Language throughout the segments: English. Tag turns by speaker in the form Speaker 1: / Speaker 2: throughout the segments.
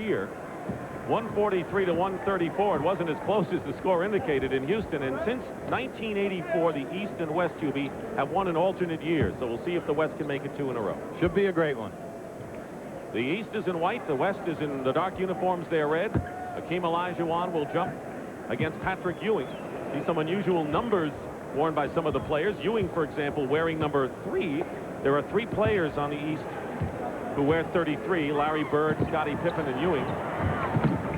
Speaker 1: year. 143 to 134. It wasn't as close as the score indicated in Houston. And since 1984, the East and West, Hubie, have won in alternate years. So we'll see if the West can make it 2 in a row.
Speaker 2: Should be a great one.
Speaker 1: The East is in white. The West is in the dark uniforms. They're red. Hakeem Olajuwon will jump against Patrick Ewing. See some unusual numbers worn by some of the players. Ewing, for example, wearing number 3. There are 3 players on the East who wear 33. Larry Bird, Scottie Pippen, and Ewing.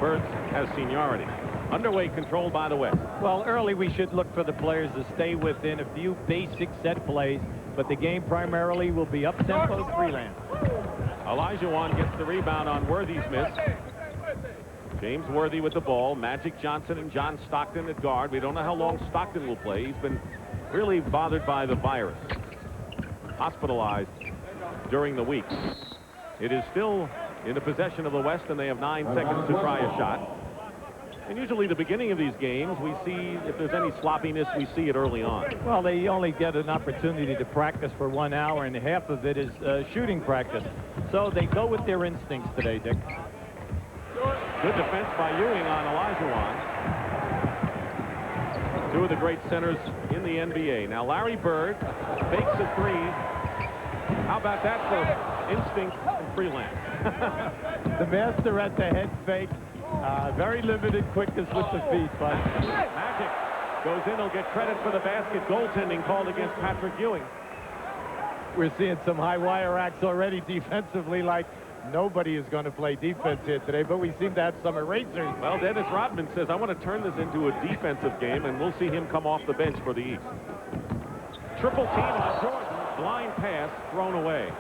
Speaker 1: Bird has seniority. Underway controlled by the West.
Speaker 2: Well, early we should look for the players to stay within a few basic set plays, but the game primarily will be up-tempo three-land.
Speaker 1: Olajuwon gets the rebound on Worthy's miss. James Worthy with the ball. Magic Johnson and John Stockton at guard. We don't know how long Stockton will play. He's been really bothered by the virus. Hospitalized during the week. It is still in the possession of the West, and they have 9 seconds to try a shot. And usually the beginning of these games, we see if there's any sloppiness, we see it early on.
Speaker 2: Well, they only get an opportunity to practice for 1 hour, and half of it is shooting practice. So they go with their instincts today, Dick.
Speaker 1: Good defense by Ewing on Olajuwon. 2 of the great centers in the NBA. Now Larry Bird fakes a 3. How about that for instinct and freelance?
Speaker 2: The master at the head fake. Very limited quickness with the feet, but
Speaker 1: Magic goes in. He'll get credit for the basket. Goaltending called against Patrick Ewing.
Speaker 2: We're seeing some high wire acts already defensively, like nobody is going to play defense here today, but we seem to have some erasers.
Speaker 1: Well, Dennis Rodman says, I want to turn this into a defensive game, and we'll see him come off the bench for the East. Triple team on Jordan. Blind pass thrown away.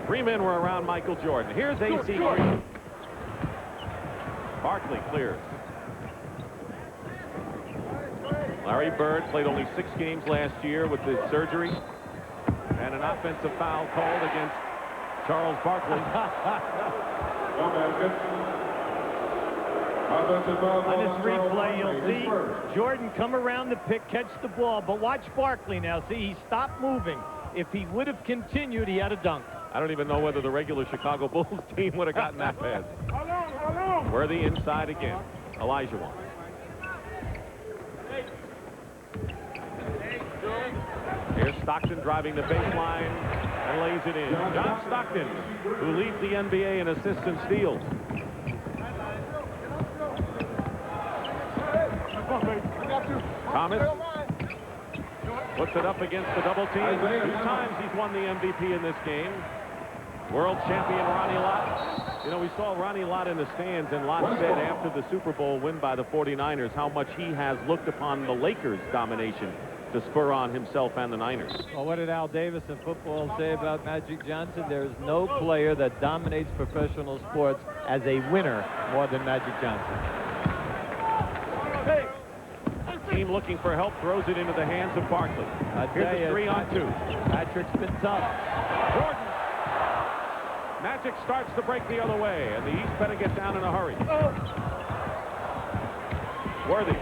Speaker 1: 3 men were around Michael Jordan. Here's A.C. Green. Barkley clears. Larry Bird played only 6 games last year with his surgery. And an offensive foul called against Charles Barkley.
Speaker 2: On this replay, you'll see Jordan come around the pick, catch the ball, but watch Barkley now. See, he stopped moving. If he would have continued, he had a dunk.
Speaker 1: I don't even know whether the regular Chicago Bulls team would have gotten that pass. Worthy inside again. Olajuwon. Here's Stockton driving the baseline and lays it in. John Stockton, who leads the NBA in assists and steals. Thomas puts it up against the double team. 2 times he's won the MVP in this game. World champion Ronnie Lott. You know, we saw Ronnie Lott in the stands, and Lott said after the Super Bowl win by the 49ers how much he has looked upon the Lakers' domination to spur on himself and the Niners.
Speaker 2: Well, what did Al Davis in football say about Magic Johnson? There is no player that dominates professional sports as a winner more than Magic Johnson.
Speaker 1: Team looking for help, throws it into the hands of Barkley. Here's a 3-on-2.
Speaker 2: Patrick's been tough.
Speaker 1: Jordan. Magic starts to break the other way, and the East better get down in a hurry. Worthy.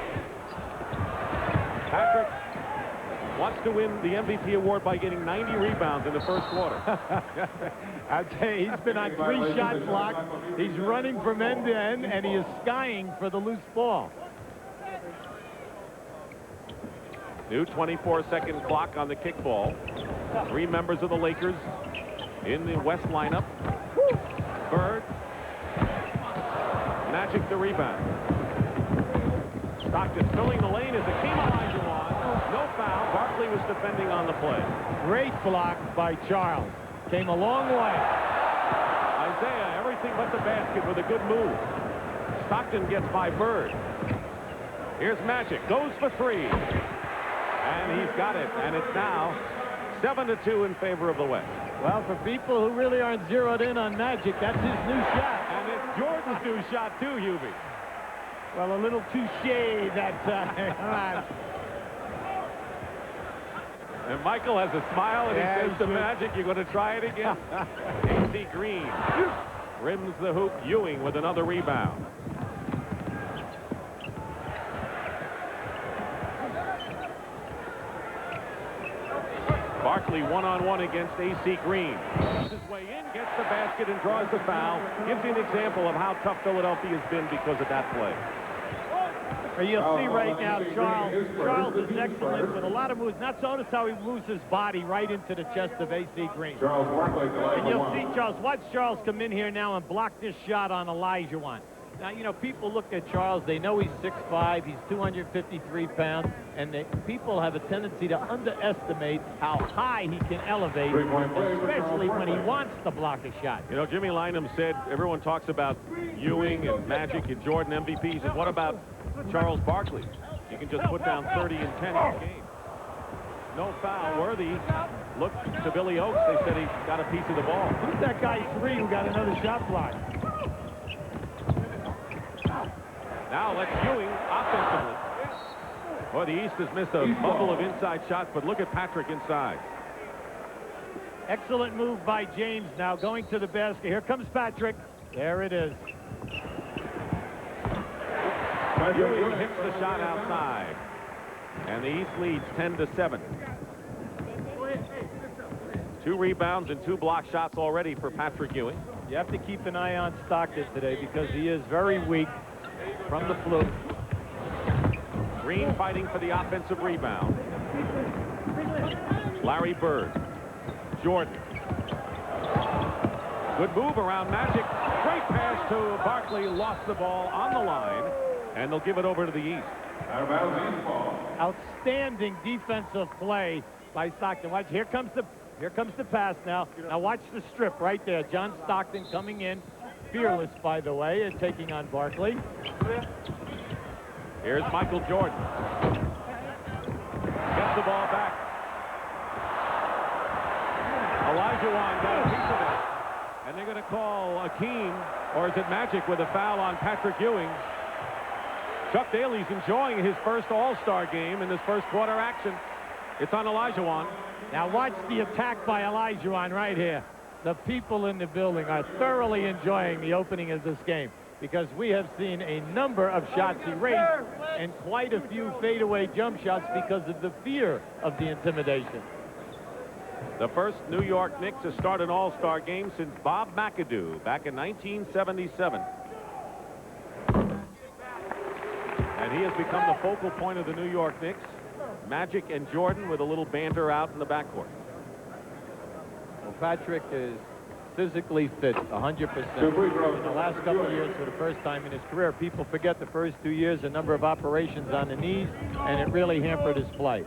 Speaker 1: Patrick wants to win the MVP award by getting 90 rebounds in the first quarter.
Speaker 2: I'll tell you, he's been on 3 shot blocks. He's running from end to end, and he is skying for the loose ball.
Speaker 1: New 24-second clock on the kickball. 3 members of the Lakers in the West lineup. Bird. Magic the rebound. Stockton filling the lane is Hakeem Olajuwon. No foul. Barkley was defending on the play.
Speaker 2: Great block by Charles. Came a long way.
Speaker 1: Isaiah, everything but the basket with a good move. Stockton gets by Bird. Here's Magic. Goes for 3. And he's got it. And it's now 7-2 in favor of the West.
Speaker 2: Well, for people who really aren't zeroed in on Magic, that's his new shot.
Speaker 1: And it's Jordan's new shot, too, Hubie.
Speaker 2: Well, a little touche that time.
Speaker 1: And Michael has a smile, and he says to Magic, you're going to try it again? A.C. Green rims the hoop. Ewing with another rebound. Barkley one-on-one against A.C. Green. Gets his way in, gets the basket, and draws the foul. Gives you an example of how tough Philadelphia has been because of that play.
Speaker 2: You'll see right now, Charles is excellent with a lot of moves. Notice how he moves his body right into the chest of A.C. Green. And you'll see watch Charles come in here now and block this shot on Olajuwon. Now, you know, people look at Charles, they know he's 6'5", he's 253 pounds, and people have a tendency to underestimate how high he can elevate, especially when he wants to block a shot.
Speaker 1: You know, Jimmy Lynam said, everyone talks about Ewing and Magic and Jordan MVP. He said, what about Charles Barkley? You can just put down 30 and 10 in a game. No foul. Worthy looked to Billy Oakes. They said he got a piece of the ball.
Speaker 2: Who's that guy 3 who got another shot block?
Speaker 1: Now let's Ewing offensively. Boy, the East has missed a bundle of inside shots, but look at Patrick inside.
Speaker 2: Excellent move by James now going to the basket. Here comes Patrick. There it is.
Speaker 1: Ewing hits the shot outside. And the East leads 10-7. 2 rebounds and 2 block shots already for Patrick Ewing.
Speaker 2: You have to keep an eye on Stockton today because he is very weak from the flu.
Speaker 1: Green fighting for the offensive rebound. Larry Bird. Jordan. Good move around Magic. Great pass to Barkley. Lost the ball on the line. And they'll give it over to the East.
Speaker 2: Outstanding defensive play by Stockton. Watch, here comes the pass now. Now watch the strip right there. John Stockton coming in. Fearless, by the way, and taking on Barkley.
Speaker 1: Here's Michael Jordan. Gets the ball back. Olajuwon got a piece of it. And they're going to call Akeem, or is it Magic, with a foul on Patrick Ewing. Chuck Daly's enjoying his first All-Star game in this first quarter action. It's on Olajuwon.
Speaker 2: Now watch the attack by Olajuwon right here. The people in the building are thoroughly enjoying the opening of this game because we have seen a number of shots erased and quite a few fadeaway jump shots because of the fear of the intimidation.
Speaker 1: The first New York Knicks to start an All-Star game since Bob McAdoo back in 1977. And he has become the focal point of the New York Knicks. Magic and Jordan with a little banter out in the backcourt.
Speaker 2: Well, Patrick is physically fit 100%. In the last couple of years, for the first time in his career, people forget the first 2 years, a number of operations on the knees, and it really hampered his play.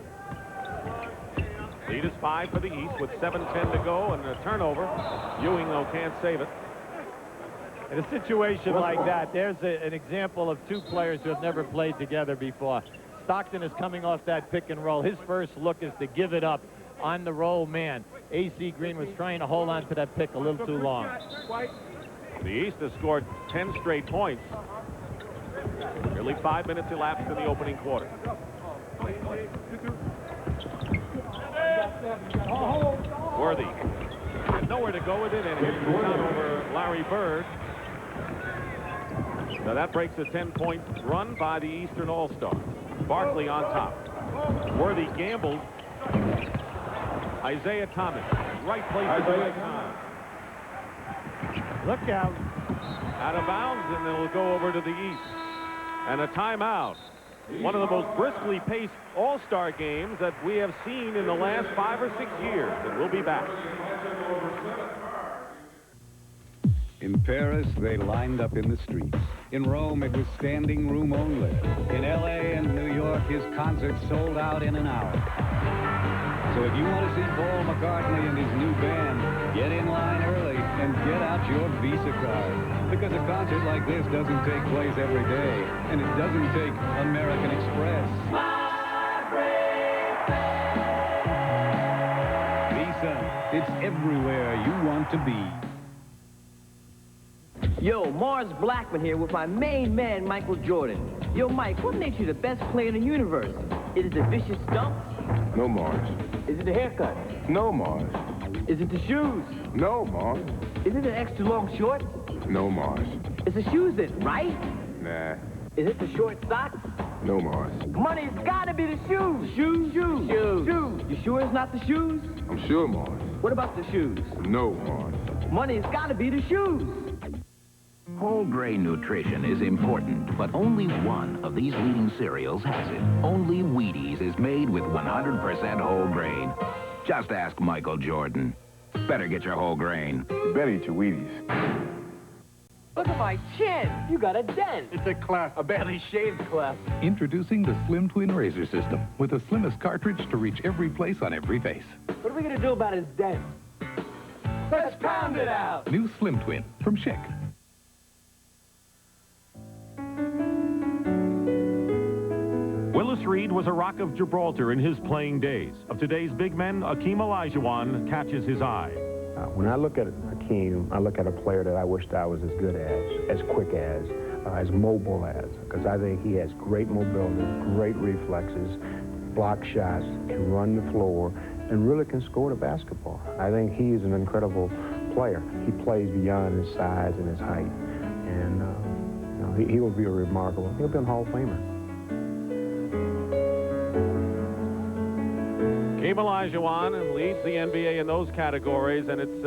Speaker 1: Lead is 5 for the East with 7:10 to go and a turnover. Ewing, though, can't save it.
Speaker 2: In a situation like that, there's an example of 2 players who have never played together before. Stockton is coming off that pick and roll. His first look is to give it up on the roll man. A.C. Green was trying to hold on to that pick a little too long.
Speaker 1: The East has scored 10 straight points. Nearly 5 minutes elapsed in the opening quarter. Worthy had nowhere to go with it and hits the shot over Larry Bird. Now that breaks a 10-point run by the Eastern All-Star. Barkley on top. Worthy gambled. Isaiah Thomas, right place at the right time.
Speaker 2: Look out.
Speaker 1: Out of bounds, and it'll go over to the East. And a timeout. One of the most briskly paced All-Star games that we have seen in the last 5 or 6 years. And we'll be back.
Speaker 3: In Paris, they lined up in the streets. In Rome, it was standing room only. In L.A. and New York, his concerts sold out in an hour. So if you want to see Paul McCartney and his new band, get in line early and get out your Visa card. Because a concert like this doesn't take place every day, and it doesn't take American Express. Visa, it's everywhere you want to be.
Speaker 4: Yo, Mars Blackman here with my main man, Michael Jordan. Yo, Mike, what makes you the best player in the universe? Is it the vicious stumps?
Speaker 5: No, Mars.
Speaker 4: Is it the haircut?
Speaker 5: No, Mars.
Speaker 4: Is it the shoes?
Speaker 5: No, Mars.
Speaker 4: Is it the extra long shorts?
Speaker 5: No, Mars.
Speaker 4: It's the shoes then, right?
Speaker 5: Nah.
Speaker 4: Is it the short socks?
Speaker 5: No, Mars.
Speaker 4: Money's gotta be the shoes. Shoes. You sure it's not the shoes?
Speaker 5: I'm sure, Mars.
Speaker 4: What about the shoes?
Speaker 5: No, Mars.
Speaker 4: Money's gotta be the shoes.
Speaker 6: Whole grain nutrition is important, but only one of these leading cereals has it. Only Wheaties is made with 100% whole grain. Just ask Michael Jordan. Better get your whole grain.
Speaker 5: You better eat your Wheaties.
Speaker 4: Look at my chin. You got a dent.
Speaker 2: It's a cleft.
Speaker 4: A badly shaved cleft.
Speaker 7: Introducing the Slim Twin Razor System with the slimmest cartridge to reach every place on every face.
Speaker 4: What are we gonna do about his dent? Let's pound it out.
Speaker 7: New Slim Twin from Schick.
Speaker 1: Willis Reed was a Rock of Gibraltar in his playing days. Of today's big men, Akeem Olajuwon catches his eye.
Speaker 8: When I look at Akeem, I look at a player that I wished I was as good as quick as mobile as, because I think he has great mobility, great reflexes, block shots, can run the floor, and really can score the basketball. I think he's an incredible player. He plays beyond his size and his height, and he will be a remarkable. He'll be a Hall of Famer.
Speaker 1: Akeem Olajuwon leads the NBA in those categories, and it's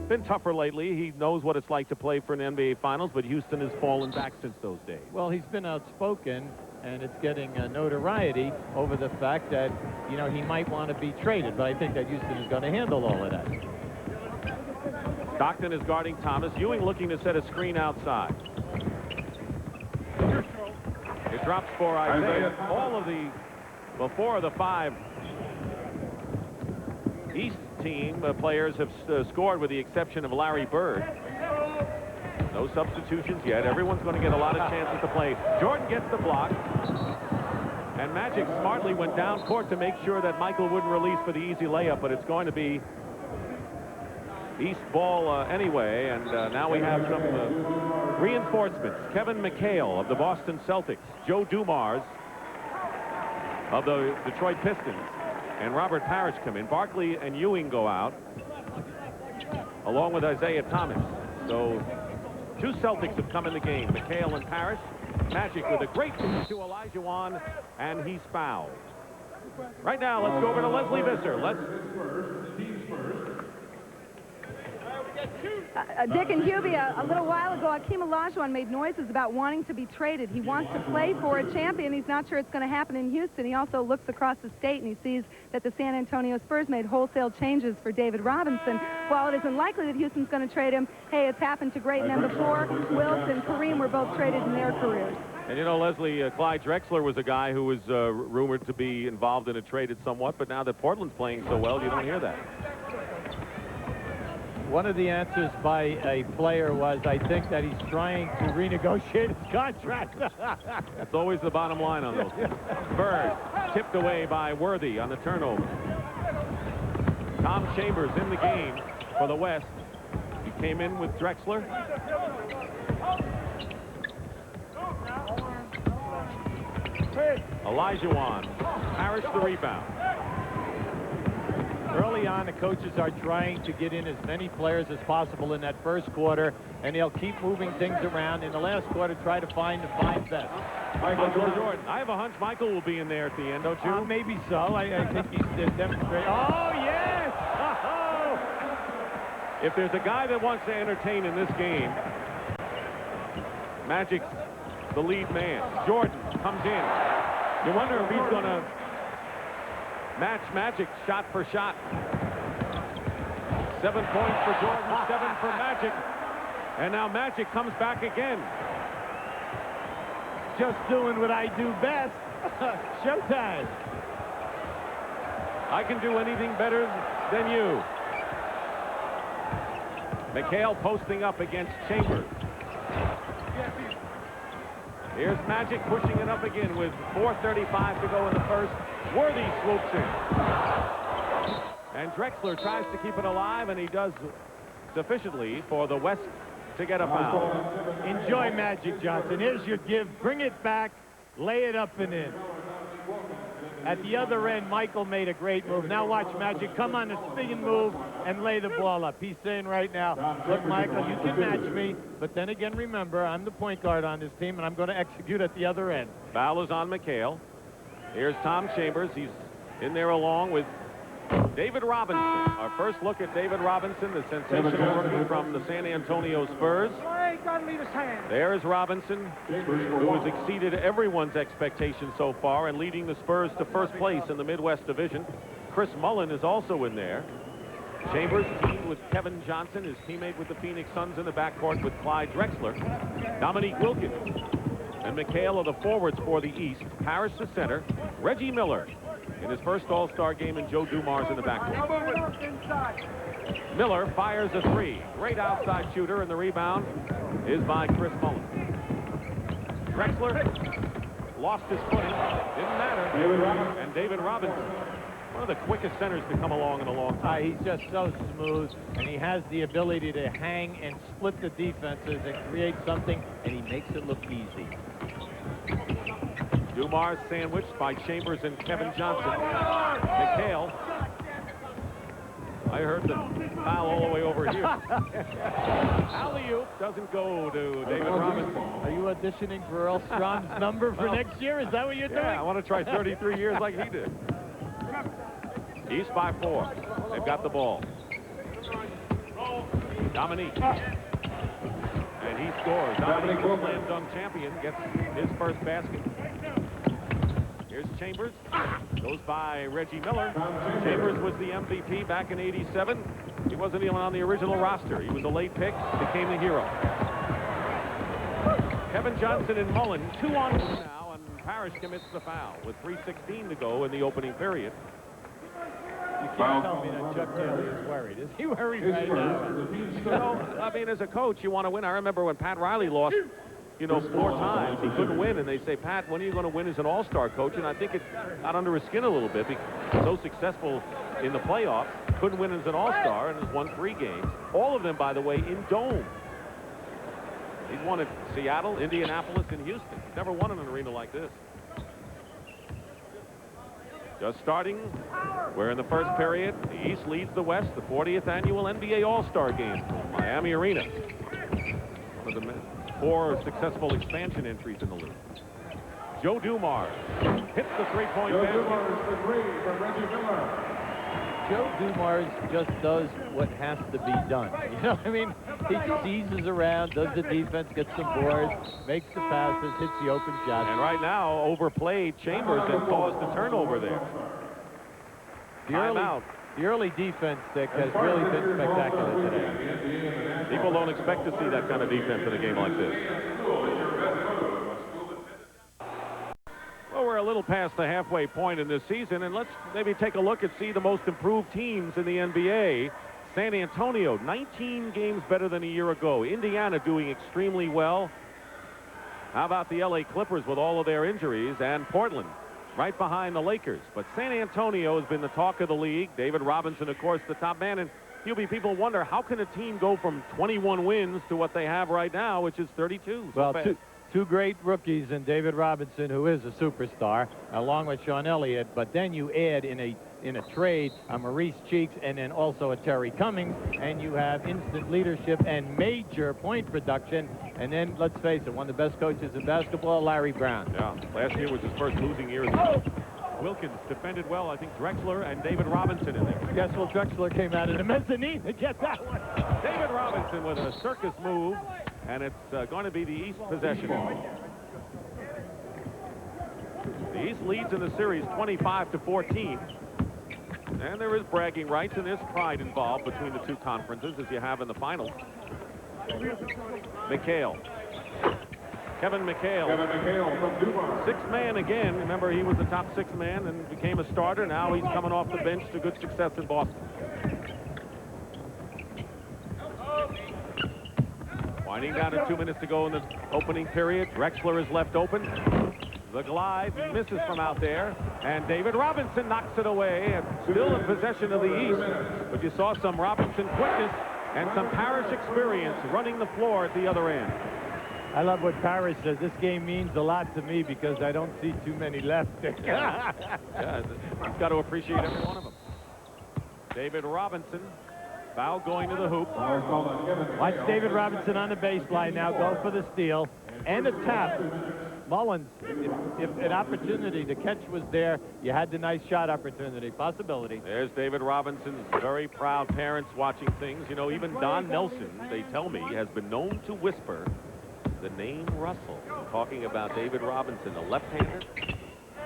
Speaker 1: been tougher lately. He knows what it's like to play for an NBA Finals, but Houston has fallen back since those days.
Speaker 2: Well, he's been outspoken, and it's getting notoriety over the fact that, you know, he might want to be traded, but I think that Houston is going to handle all of that.
Speaker 1: Stockton is guarding Thomas. Ewing looking to set a screen outside. It drops for Isaiah. All of the, well, 4 of the 5 East team players have scored with the exception of Larry Bird. No substitutions yet. Everyone's going to get a lot of chances to play. Jordan gets the block. And Magic smartly went down court to make sure that Michael wouldn't release for the easy layup, but it's going to be East ball anyway. And now we have some reinforcements. Kevin McHale of the Boston Celtics. Joe Dumars of the Detroit Pistons. And Robert Parrish come in. Barkley and Ewing go out, along with Isaiah Thomas. So 2 Celtics have come in the game. McHale and Parrish. Magic with a great pitch to Olajuwon, and he's fouled. Right now, let's go over to Leslie Visser.
Speaker 9: Dick and Hubie, a little while ago, Akeem Olajuwon made noises about wanting to be traded. He wants to play for a champion. He's not sure it's going to happen in Houston. He also looks across the state and he sees that the San Antonio Spurs made wholesale changes for David Robinson. While it isn't likely that Houston's going to trade him, hey, it's happened to great men before. Wilt and Kareem were both traded in their careers.
Speaker 1: And you know, Leslie, Clyde Drexler was a guy who was rumored to be involved in a trade somewhat, but now that Portland's playing so well, you don't hear that.
Speaker 2: One of the answers by a player was, I think that he's trying to renegotiate his contract.
Speaker 1: That's always the bottom line on those things. Bird tipped away by Worthy on the turnover. Tom Chambers in the game for the West. He came in with Drexler. Olajuwon. Parrish the rebound.
Speaker 2: Early on, the coaches are trying to get in as many players as possible in that first quarter, and they'll keep moving things around. In the last quarter, try to find the 5 best.
Speaker 1: Michael Jordan. I have a hunch Michael will be in there at the end, don't you?
Speaker 2: Maybe so. I think he's demonstrating. Oh, yes! Oh!
Speaker 1: If there's a guy that wants to entertain in this game, Magic's the lead man. Jordan comes in. You wonder if he's going to match Magic shot for shot. 7 points for Jordan, 7 for Magic. And now Magic comes back again.
Speaker 2: Just doing what I do best. Showtime.
Speaker 1: I can do anything better than you. McHale posting up against Chambers. Here's Magic pushing it up again with 4:35 to go in the first. Worthy swoops in. And Drexler tries to keep it alive, and he does sufficiently for the West to get a foul.
Speaker 2: Enjoy Magic Johnson. Here's your give. Bring it back. Lay it up and in. At the other end, Michael made a great move. Now watch Magic come on a spin move and lay the ball up. He's saying right now, look, Michael, you can match me, but then again, remember, I'm the point guard on this team, and I'm going to execute at the other end.
Speaker 1: Foul is on McHale. Here's Tom Chambers. He's in there along with David Robinson. Our first look at David Robinson, the sensational rookie from the San Antonio Spurs. There's Robinson, who has exceeded everyone's expectations so far and leading the Spurs to first place in the Midwest Division. Chris Mullin is also in there. Chambers teamed with Kevin Johnson, his teammate with the Phoenix Suns in the backcourt with Clyde Drexler. Dominique Wilkins and McHale are the forwards for the East. Parrish the center. Reggie Miller in his first All-Star game, and Joe Dumars in the backcourt. Miller fires a three. Great outside shooter, and the rebound is by Chris Mullin. Drexler lost his footing. Didn't matter. And David Robinson, one of the quickest centers to come along in a long time.
Speaker 2: He's just so smooth, and he has the ability to hang and split the defenses and create something, and he makes it look easy.
Speaker 1: Dumars sandwiched by Chambers and Kevin Johnson. McHale. I heard the foul all the way over here. Alley-oop doesn't go to David Robinson.
Speaker 2: Are you auditioning for Earl Strom's number for next year? Is that what you're doing?
Speaker 1: Yeah, I want to try 33 years like he did. East by 4. They've got the ball. Dominique. And he scores. Dominique, the slam dunk champion, gets his first basket. Here's Chambers. Goes by Reggie Miller. Chambers was the MVP back in '87. He wasn't even on the original roster. He was a late pick, became the hero. Kevin Johnson and Mullin, 2-on-2 now, and Parrish commits the foul with 3:16 to go in the opening period.
Speaker 2: You can't tell me that Chuck Daly is worried. Is he worried right now?
Speaker 1: You know, I mean, as a coach, you want to win. I remember when Pat Riley lost, 4 times. He couldn't win, and they say, Pat, when are you going to win as an all-star coach? And I think it got under his skin a little bit because he's so successful in the playoffs. Couldn't win as an all-star and has won 3 games. All of them, by the way, in Dome. He's won at Seattle, Indianapolis, and Houston. He's never won in an arena like this. Just starting, we're in the first period. The East leads the West, the 40th annual NBA All-Star Game from Miami Arena. One of the 4 successful expansion entries in the league. Joe Dumars hits the three-point basket.
Speaker 2: Joe Dumars just does what has to be done. You know what I mean? He seizes around, does the defense, gets some boards, makes the passes, hits the open shots.
Speaker 1: And right now, overplayed Chambers and caused the turnover there.
Speaker 2: The early defense, Dick, has really been spectacular today.
Speaker 1: People don't expect to see that kind of defense in a game like this. Well, we're a little past the halfway point in this season, and let's maybe take a look and see the most improved teams in the NBA. San Antonio, 19 games better than a year ago. Indiana doing extremely well. How about the LA Clippers with all of their injuries? And Portland right behind the Lakers. But San Antonio has been the talk of the league. David Robinson, of course, the top man. And people wonder, how can a team go from 21 wins to what they have right now, which is 32?
Speaker 2: Well, two great rookies in David Robinson, who is a superstar, along with Sean Elliott. But then you add in a trade a Maurice Cheeks and then also a Terry Cummings, and you have instant leadership and major point production. And then, let's face it, one of the best coaches in basketball, Larry Brown.
Speaker 1: Yeah, last year was his first losing year. Wilkins defended well. I think Drexler and David Robinson in there.
Speaker 2: Guess what? Drexler came out of the mezzanine to get that one.
Speaker 1: David Robinson with a circus move, and it's going to be the East possession. The East leads in the series 25-14. And there is bragging rights and there's pride involved between the two conferences, as you have in the finals. McHale. Kevin McHale. Sixth man again. Remember, he was the top 6 man and became a starter. Now he's coming off the bench to good success in Boston. Winding down to 2 minutes to go in the opening period. Drexler is left open. The glide misses from out there, and David Robinson knocks it away, and still in possession of the East. But you saw some Robinson quickness and some Parrish experience running the floor at the other end.
Speaker 2: I love what Parrish says. This game means a lot to me because I don't see too many left.
Speaker 1: Yeah, you've got to appreciate every one of them. David Robinson Foul going to the hoop.
Speaker 2: Watch David Robinson on the baseline now. Go for the steal and a tap. Mullins, if an opportunity to catch was there, you had the nice shot opportunity. Possibility.
Speaker 1: There's David Robinson's very proud parents watching things. You know, even Don Nelson, they tell me, has been known to whisper the name Russell, talking about David Robinson, the left-hander.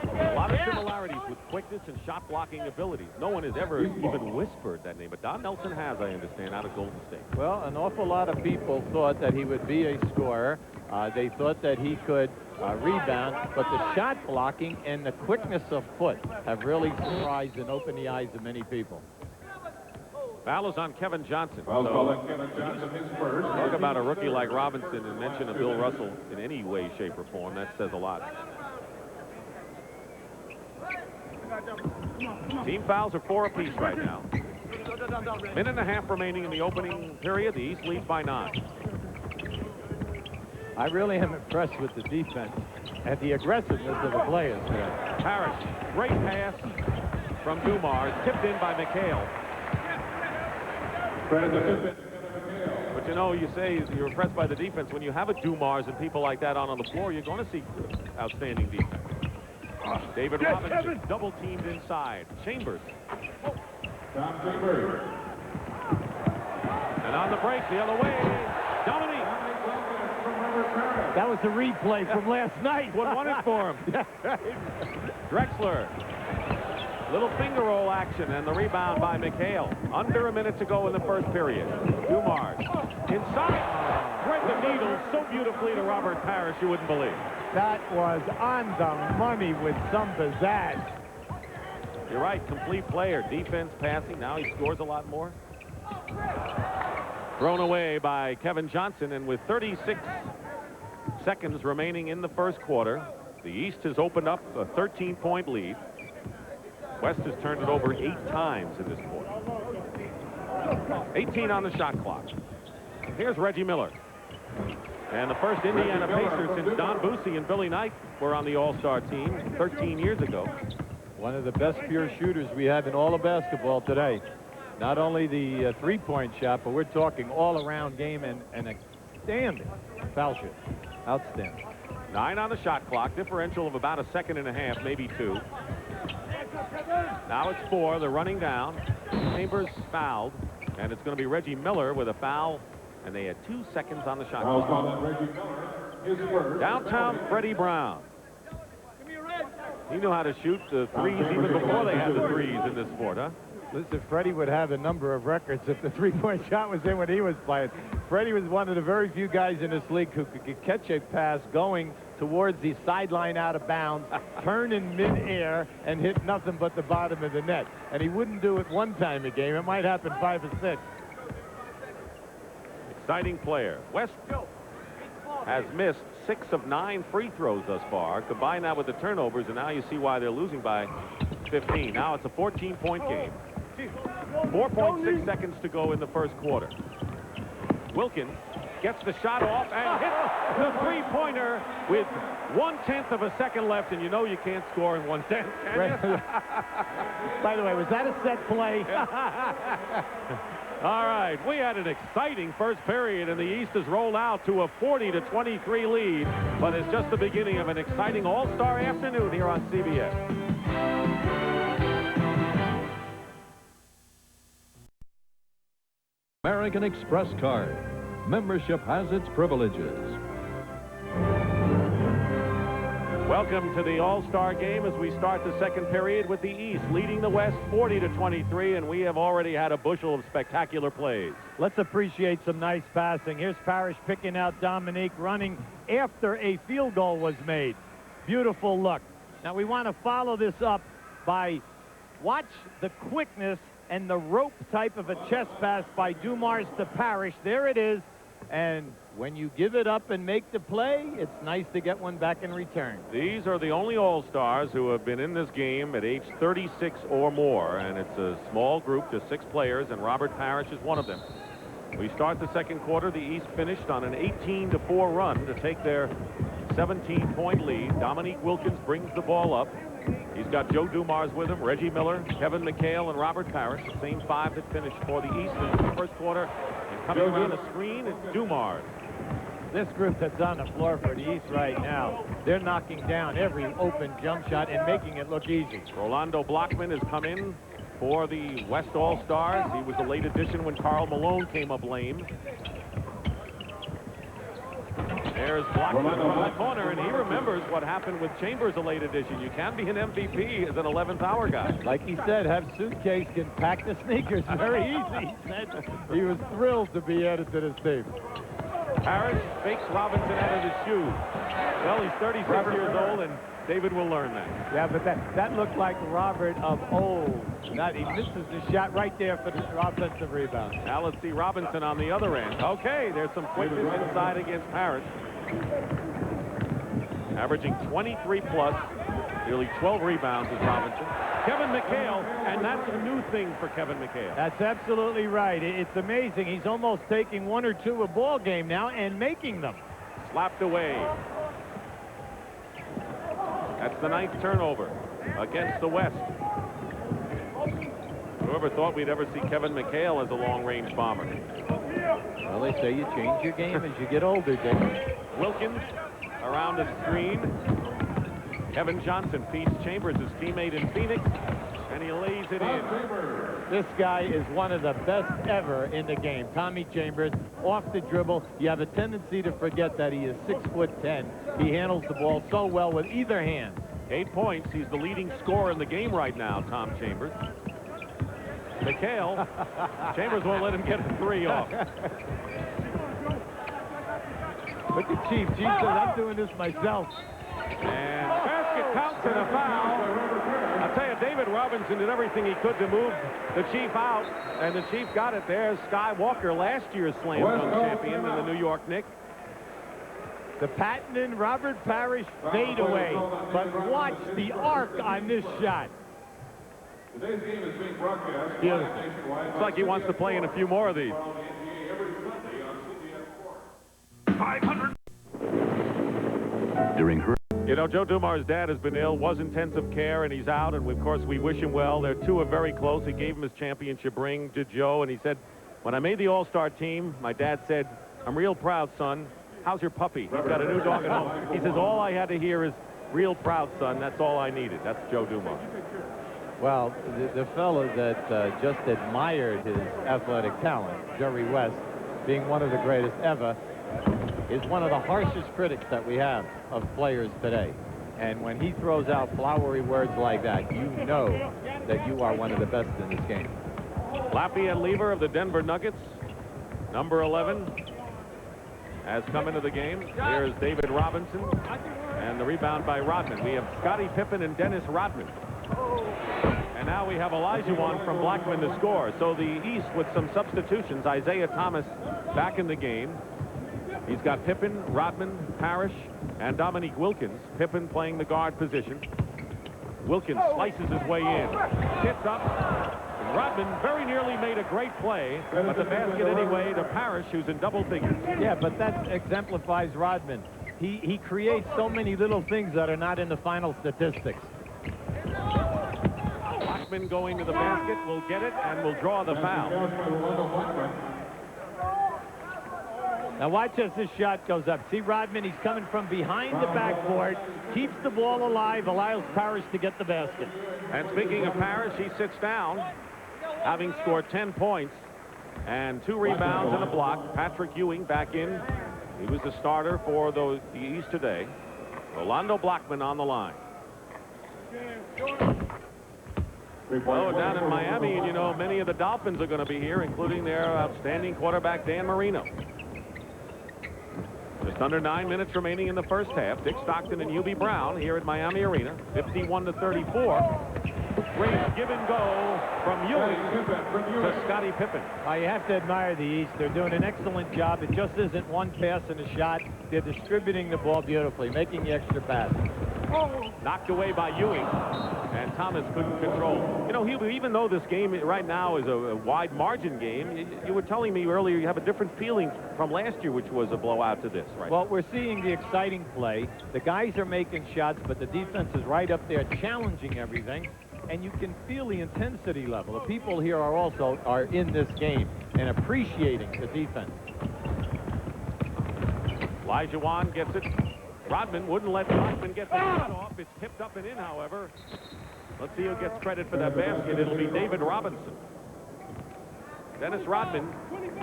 Speaker 1: A lot of similarities with quickness and shot-blocking abilities. No one has ever even whispered that name, but Don Nelson has, I understand, out of Golden State.
Speaker 2: Well, an awful lot of people thought that he would be a scorer. They thought that he could rebound, but the shot blocking and the quickness of foot have really surprised and opened the eyes of many people.
Speaker 1: Foul is on Kevin Johnson. Talk about a rookie like Robinson and mention of Bill Russell in any way, shape, or form. That says a lot. Team fouls are 4 apiece right now. Minute and a half remaining in the opening period. The East leads by 9.
Speaker 2: I really am impressed with the defense and the aggressiveness of the players here.
Speaker 1: Parrish, great pass from Dumars, tipped in by McHale. But you know, you say you're impressed by the defense. When you have a Dumars and people like that on the floor, you're going to see outstanding defense. David Robinson double teamed inside. Chambers. And on the break the other way, Dominique.
Speaker 2: That was a replay from last night.
Speaker 1: What won it for him? Drexler. Little finger roll action and the rebound by McHale. Under a minute to go in the first period. Dumars inside. Thread the needle so beautifully to Robert Parrish you wouldn't believe.
Speaker 2: That was on the money with some pizzazz.
Speaker 1: You're right, complete player. Defense, passing. Now he scores a lot more. Thrown away by Kevin Johnson, and with 36 seconds remaining in the first quarter, the East has opened up a 13-point lead. West has turned it over 8 times in this quarter. 18 on the shot clock. Here's Reggie Miller. And the first Indiana Pacers since Don Boosie and Billy Knight were on the All-Star team 13 years ago.
Speaker 2: One of the best pure shooters we have in all of basketball today. Not only the three-point shot, but we're talking all-around game and outstanding foul shoot. Outstanding.
Speaker 1: 9 on the shot clock. Differential of about a second and a half, maybe 2. Now it's 4. They're running down. Chambers fouled. And it's going to be Reggie Miller with a foul. And they had 2 seconds on the shot clock. Downtown Freddie Brown. He knew how to shoot the threes even before they had the threes in this sport, huh?
Speaker 2: Listen, Freddie would have a number of records if the three-point shot was in when he was playing. Freddie was one of the very few guys in this league who could catch a pass going towards the sideline out of bounds, turn in midair, and hit nothing but the bottom of the net. And he wouldn't do it one time a game. It might happen 5 or 6.
Speaker 1: Exciting player. West has missed 6 of 9 free throws thus far. Combine that with the turnovers, and now you see why they're losing by 15. Now it's a 14-point game. 4.6 seconds to go in the first quarter. Wilkins gets the shot off and hits the three-pointer with 1/10 of a second left, and you know you can't score in 1/10, can you?
Speaker 2: By the way, was that a set play?
Speaker 1: All right, we had an exciting first period, and the East has rolled out to a 40-23 lead, but it's just the beginning of an exciting all-star afternoon here on CBS.
Speaker 10: American Express card. Membership has its privileges.
Speaker 1: Welcome to the All-Star game as we start the second period with the East leading the West 40-23, and we have already had a bushel of spectacular plays.
Speaker 2: Let's appreciate some nice passing. Here's Parrish picking out Dominique, running after a field goal was made. Beautiful look. Now we want to follow this up by watch the quickness and the rope type of a chest pass by Dumars to Parrish. There it is. And when you give it up and make the play, it's nice to get one back in return.
Speaker 1: These are the only All-Stars who have been in this game at age 36 or more, and it's a small group, just 6 players, and Robert Parrish is one of them. We start the second quarter. The East finished on an 18-4 run to take their 17-point lead. Dominique Wilkins brings the ball up. He's got Joe Dumars with him, Reggie Miller, Kevin McHale, and Robert Parrish, the same five that finished for the East in the first quarter. And coming around the screen is Dumars.
Speaker 2: This group that's on the floor for the East right now, they're knocking down every open jump shot and making it look easy.
Speaker 1: Rolando Blackman has come in for the West All-Stars. He was a late addition when Karl Malone came up lame. There's Blackman in the corner, and he remembers what happened with Chambers, a late addition. You can be an MVP as an 11th hour guy.
Speaker 2: Like he said, have suitcase can pack the sneakers very easy. He said he was thrilled to be added to this team.
Speaker 1: Parrish fakes Robinson out of his shoes. Well, he's 36 years old, and David will learn that.
Speaker 2: Yeah, but that looked like Robert of old. He misses the shot right there for the offensive rebound.
Speaker 1: Now let's see Robinson on the other end. Okay, there's some quickness inside against Parrish. Averaging 23 plus, nearly 12 rebounds is Robinson. Kevin McHale, and that's a new thing for Kevin McHale.
Speaker 2: That's absolutely right. It's amazing. He's almost taking one or two a ball game now and making them.
Speaker 1: Slapped away. That's the 9th turnover against the West. Whoever thought we'd ever see Kevin McHale as a long-range bomber?
Speaker 2: Well, they say you change your game as you get older, Dick.
Speaker 1: Wilkins around the screen. Kevin Johnson feeds Chambers, his teammate in Phoenix, and he lays it in.
Speaker 2: This guy is one of the best ever in the game. Tommy Chambers, off the dribble. You have a tendency to forget that he is 6'10". He handles the ball so well with either hand.
Speaker 1: 8 points. He's the leading scorer in the game right now, Tom Chambers. McHale, Chambers won't let him get a three off.
Speaker 2: Look at Chief. Chief says, I'm doing this myself.
Speaker 1: And basket counts and a foul. I'll tell you, David Robinson did everything he could to move the Chief out, and the Chief got it. There's Sky Walker, last year's slam dunk champion in the New York Knicks.
Speaker 2: The Patton Robert Parrish fadeaway, but watch the arc on this shot.
Speaker 11: Today's game is being broadcast.
Speaker 1: Beautiful. Looks like he wants to play in a few more of these.
Speaker 11: 500.
Speaker 6: During her...
Speaker 1: You know, Joe Dumars' dad has been ill, was intensive care, and he's out, and of course we wish him well. Their two are very close. He gave him his championship ring to Joe, and he said, when I made the All-Star team, my dad said, I'm real proud, son. How's your puppy? He's got a new dog at home. He says, all I had to hear is, real proud, son. That's all I needed. That's Joe Dumars.
Speaker 2: Well, the fellow that just admired his athletic talent, Jerry West, being one of the greatest ever, is one of the harshest critics that we have of players today. And when he throws out flowery words like that, you know that you are one of the best in this game.
Speaker 1: Lafayette Lever of the Denver Nuggets, number 11, has come into the game. Here's David Robinson, and the rebound by Rodman. We have Scottie Pippen and Dennis Rodman. And now we have Olajuwon from Blackman to score. So the East with some substitutions. Isaiah Thomas back in the game. He's got Pippen, Rodman, Parrish, and Dominique Wilkins. Pippen playing the guard position. Wilkins slices his way in. Hits up. And Rodman very nearly made a great play, but the basket anyway to Parrish, who's in double figures.
Speaker 2: Yeah, but that exemplifies Rodman. He creates so many little things that are not in the final statistics.
Speaker 1: Blackman going to the basket, will get it, and will draw the foul.
Speaker 2: Now watch as this shot goes up. See Rodman, he's coming from behind the backboard, keeps the ball alive, allows Parrish to get the basket.
Speaker 1: And speaking of Parrish, he sits down, having scored 10 points and 2 rebounds and a block. Patrick Ewing back in. He was the starter for the East today. Rolando Blackman on the line. Oh, down in Miami, and you know, many of the Dolphins are going to be here, including their outstanding quarterback, Dan Marino. Just under 9 minutes remaining in the first half. Dick Stockton and Hubie Brown here at Miami Arena, 51-34. Great give and go from Ewing to Scottie Pippen.
Speaker 2: You have to admire the East. They're doing an excellent job. It just isn't one pass and a shot. They're distributing the ball beautifully, making the extra pass.
Speaker 1: Knocked away by Ewing, and Thomas couldn't control. You know, Hubert, even though this game right now is a wide margin game, you were telling me earlier you have a different feeling from last year, which was a blowout to this, right?
Speaker 2: Well, we're seeing the exciting play. The guys are making shots, but the defense is right up there challenging everything, and you can feel the intensity level. The people here are in this game and appreciating the defense.
Speaker 1: Olajuwon gets it. Rodman wouldn't let Blackman get the shot off. It's tipped up and in, however. Let's see who gets credit for that basket. It'll be David Robinson. Dennis Rodman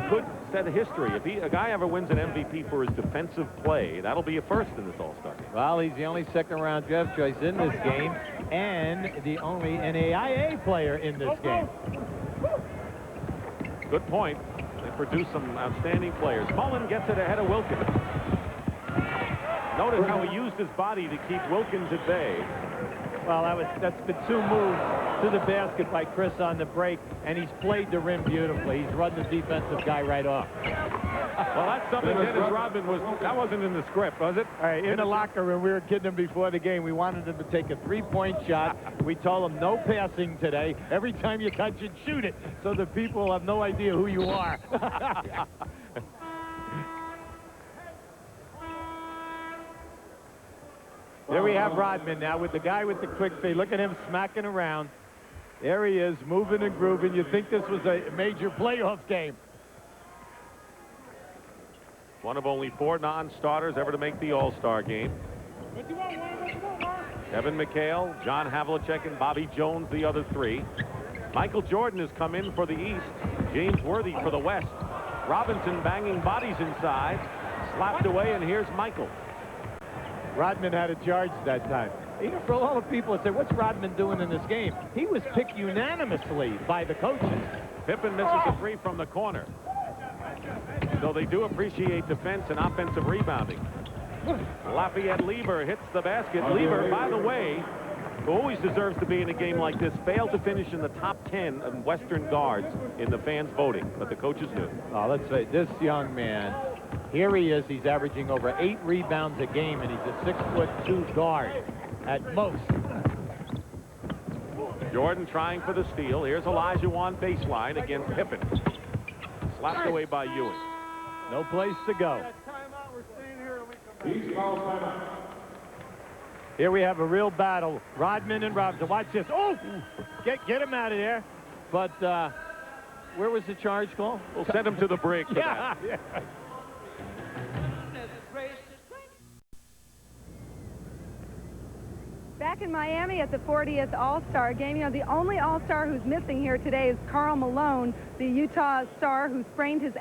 Speaker 1: could set a history. If a guy ever wins an MVP for his defensive play, that'll be a first in this All-Star game.
Speaker 2: Well, he's the only second-round draft choice in this game and the only NAIA player in this game.
Speaker 1: Good point. They produced some outstanding players. Mullen gets it ahead of Wilkins. Notice how he used his body to keep Wilkins at bay.
Speaker 2: Well, that's been 2 moves to the basket by Chris on the break, and he's played the rim beautifully. He's run the defensive guy right off.
Speaker 1: Well, that's something Dennis Rodman that wasn't in the script, was it?
Speaker 2: All right, in the locker room, we were kidding him before the game. We wanted him to take a 3-point shot. We told him no passing today. Every time you touch it, shoot it, so the people have no idea who you are. There we have Rodman now with the guy with the quick feet. Look at him smacking around. There he is, moving and grooving. You'd think this was a major playoff game.
Speaker 1: One of only 4 non-starters ever to make the All-Star game. Kevin McHale, John Havlicek, and Bobby Jones, the other 3. Michael Jordan has come in for the East. James Worthy for the West. Robinson banging bodies inside. Slapped away, and here's Michael.
Speaker 2: Rodman had a charge that time. You know, for all the people that say, what's Rodman doing in this game? He was picked unanimously by the coaches.
Speaker 1: Pippen misses a 3 from the corner. So they do appreciate defense and offensive rebounding. Lafayette Lieber hits the basket. Lieber, by the way, who always deserves to be in a game like this, failed to finish in the top 10 of Western guards in the fans' voting, but the coaches knew.
Speaker 2: Oh, let's say this young man, here he is. He's averaging over 8 rebounds a game, and he's a 6'2" guard at most.
Speaker 1: Jordan trying for the steal. Here's Olajuwon baseline against Pippen. Slapped away by Ewing.
Speaker 2: No place to go. Here we have a real battle. Rodman and Robinson. Watch this. Oh! Get him out of there. But where was the charge call?
Speaker 1: We'll send him to the break for that.
Speaker 2: Yeah.
Speaker 9: Back in Miami at the 40th All-Star game, you know, the only All-Star who's missing here today is Karl Malone, the Utah star who sprained his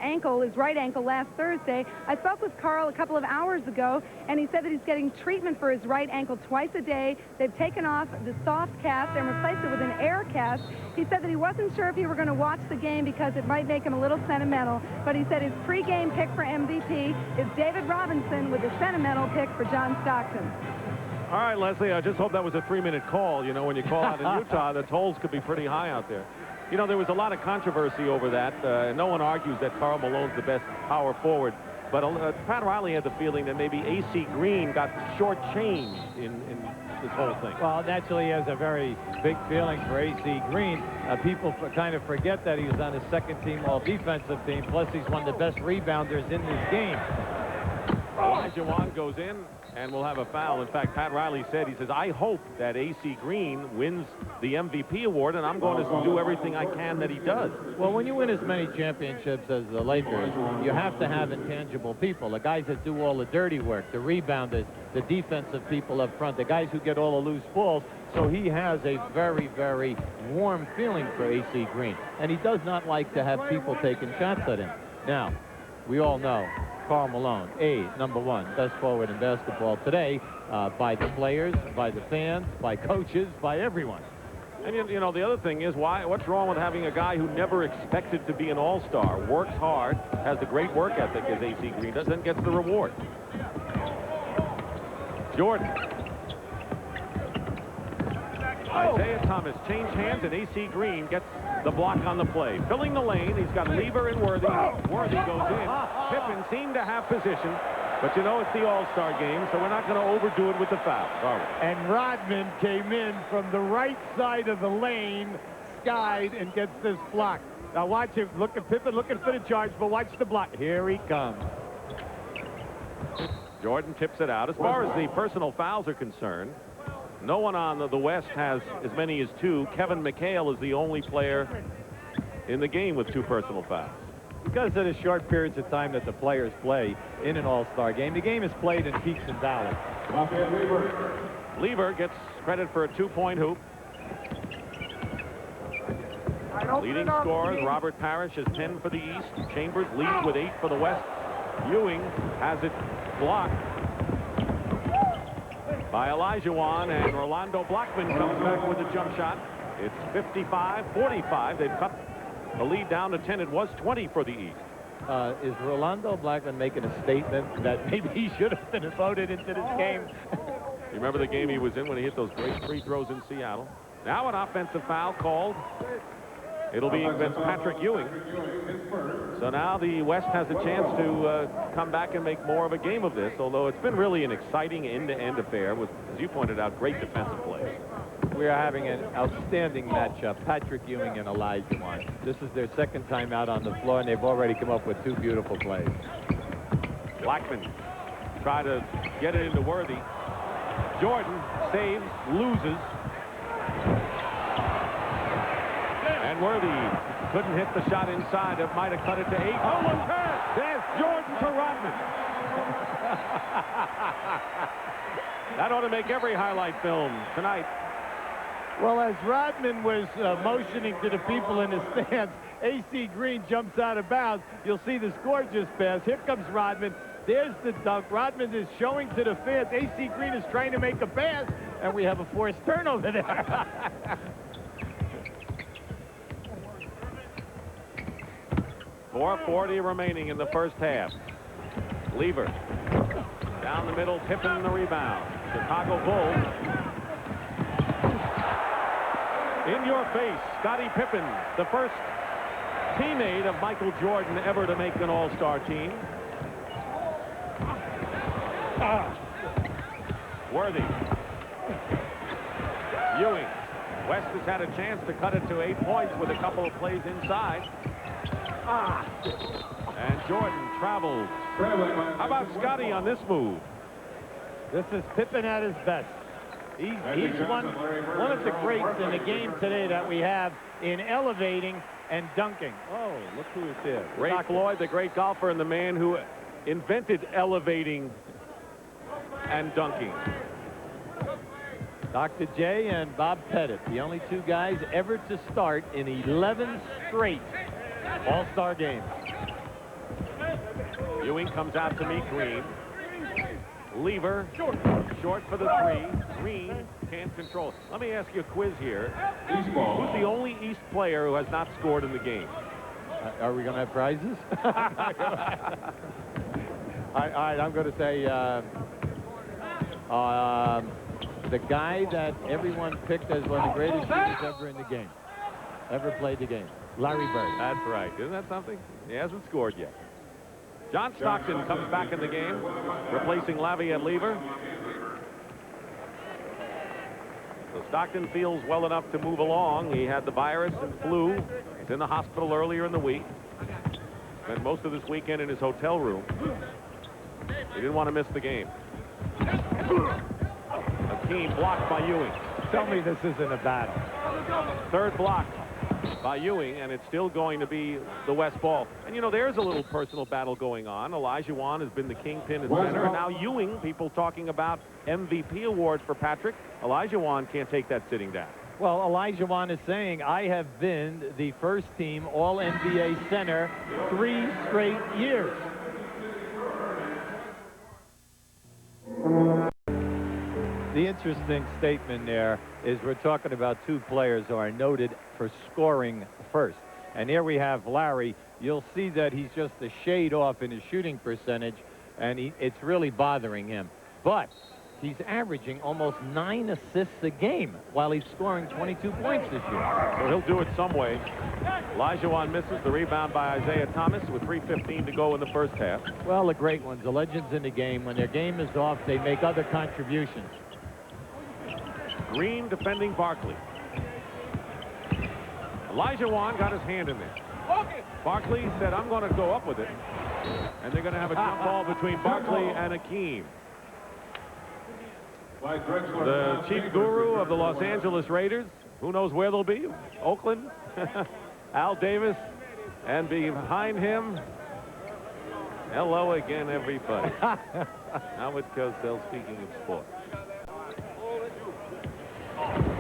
Speaker 9: right ankle last Thursday. I spoke with Karl a couple of hours ago, and he said that he's getting treatment for his right ankle twice a day. They've taken off the soft cast and replaced it with an air cast. He said that he wasn't sure if he were going to watch the game because it might make him a little sentimental, but he said his pregame pick for MVP is David Robinson with a sentimental pick for John Stockton.
Speaker 1: All right, Leslie, I just hope that was a 3-minute call. You know, when you call out in Utah, the tolls could be pretty high out there. You know, there was a lot of controversy over that. No one argues that Karl Malone's the best power forward. But Pat Riley had the feeling that maybe A.C. Green got shortchanged in this whole thing.
Speaker 2: Well, naturally, he has a very big feeling for A.C. Green. People kind of forget that he was on the second-team all-defensive team. Plus, he's one of the best rebounders in this game.
Speaker 1: Olajuwon goes in, and we'll have a foul. In fact, Pat Riley said, he says, I hope that A.C. Green wins the MVP award, and I'm going to do everything I can that he does.
Speaker 2: Well, when you win as many championships as the Lakers, you have to have intangible people, the guys that do all the dirty work, the rebounders, the defensive people up front, the guys who get all the loose balls. So he has a very, very warm feeling for A.C. Green, and he does not like to have people taking shots at him. Now, we all know Karl Malone, number 1 best forward in basketball today, by the players, by the fans, by coaches, by everyone.
Speaker 1: And you know, the other thing is, what's wrong with having a guy who never expected to be an all-star, works hard, has the great work ethic as A.C. Green does, and gets the reward. Jordan. Isaiah Thomas changed hands, and A.C. Green gets the block on the play. Filling the lane, he's got Lever and Worthy. Worthy goes in. Pippen seemed to have position, but you know it's the All-Star game, so we're not going to overdo it with the foul. All right.
Speaker 2: And Rodman came in from the right side of the lane, skied, and gets this block. Now watch him. Look at Pippen looking for the charge, but watch the block. Here he comes.
Speaker 1: Jordan tips it out. As far as the personal fouls are concerned, no one on the West has as many as 2. Kevin McHale is the only player in the game with 2 personal fouls.
Speaker 2: Because of the short periods of time that the players play in an All-Star game, the game is played in peaks and valleys.
Speaker 1: Lever gets credit for a 2-point hoop. Leading scorers, Robert Parrish has 10 for the East. Chambers leads with 8 for the West. Ewing has it blocked by Olajuwon, and Rolando Blackman comes back with a jump shot. It's 55-45. They've cut the lead down to 10. It was 20 for the East.
Speaker 2: Is Rolando Blackman making a statement that maybe he should have been voted into this game?
Speaker 1: You remember the game he was in when he hit those great free throws in Seattle? Now an offensive foul called. It'll be against Patrick Ewing. So now the West has a chance to come back and make more of a game of this, although it's been really an exciting end-to-end affair with, as you pointed out, great defensive plays.
Speaker 2: We are having an outstanding matchup, Patrick Ewing and Olajuwon. This is their second time out on the floor, and they've already come up with 2 beautiful plays.
Speaker 1: Blackman try to get it into Worthy. Jordan saves, loses. And Worthy couldn't hit the shot inside. It might have cut it to 8. Oh, look there! There's Jordan to Rodman. That ought to make every highlight film tonight.
Speaker 2: Well, as Rodman was motioning to the people in the stands, A.C. Green jumps out of bounds. You'll see this gorgeous pass. Here comes Rodman. There's the dunk. Rodman is showing to the fans. A.C. Green is trying to make a pass, and we have a forced turnover there.
Speaker 1: 4:40 remaining in the first half. Lever down the middle, Pippen the rebound. Chicago Bulls. In your face, Scottie Pippen, the first teammate of Michael Jordan ever to make an All-Star team. Worthy. Ewing. West has had a chance to cut it to 8 points with a couple of plays inside. And Jordan travels. How about Scottie on this move?
Speaker 2: This is Pippen at his best. He's one of the greats in the game today that we have in elevating and dunking. Oh, look who is here.
Speaker 1: Ray Floyd, the great golfer, and the man who invented elevating and dunking.
Speaker 2: Dr. J and Bob Pettit, the only 2 guys ever to start in 11 straight All-Star games.
Speaker 1: Ewing comes out to meet Green. Lever, short for the 3. Green can't control it. Let me ask you a quiz here. Who's the only East player who has not scored in the game?
Speaker 2: Are we going to have prizes? All right, I'm going to say the guy that everyone picked as one of the greatest shooters ever in the game, ever played the game, Larry Bird.
Speaker 1: That's right. Isn't that something? He hasn't scored yet. John Stockton comes back in the game, replacing Laviette Lever. So Stockton feels well enough to move along. He had the virus and flu. He's in the hospital earlier in the week. Spent most of this weekend in his hotel room. He didn't want to miss the game. Hakeem blocked by Ewing.
Speaker 2: Tell me this isn't a battle.
Speaker 1: Third block by Ewing, and it's still going to be the West ball. And, you know, there's a little personal battle going on. Olajuwon has been the kingpin at center, and now Ewing, people talking about MVP awards for Patrick. Olajuwon can't take that sitting down.
Speaker 2: Well, Olajuwon is saying, I have been the first-team All-NBA center 3 straight years. The interesting statement there is we're talking about 2 players who are noted for scoring first. And here we have Larry. You'll see that he's just a shade off in his shooting percentage, and it's really bothering him. But he's averaging almost 9 assists a game while he's scoring 22 points this year.
Speaker 1: So he'll do it some way. Olajuwon misses the rebound by Isaiah Thomas with 3:15 to go in the first half.
Speaker 2: Well, the great ones, the legends in the game, when their game is off, they make other contributions.
Speaker 1: Green defending Barkley. Olajuwon got his hand in there. Barkley said, I'm going to go up with it. And they're going to have a jump ball between Barkley and Akeem. The chief guru of the Los Angeles Raiders, who knows where they'll be? Oakland, Al Davis, and behind him, hello again, everybody. Howard Cosell speaking of sport.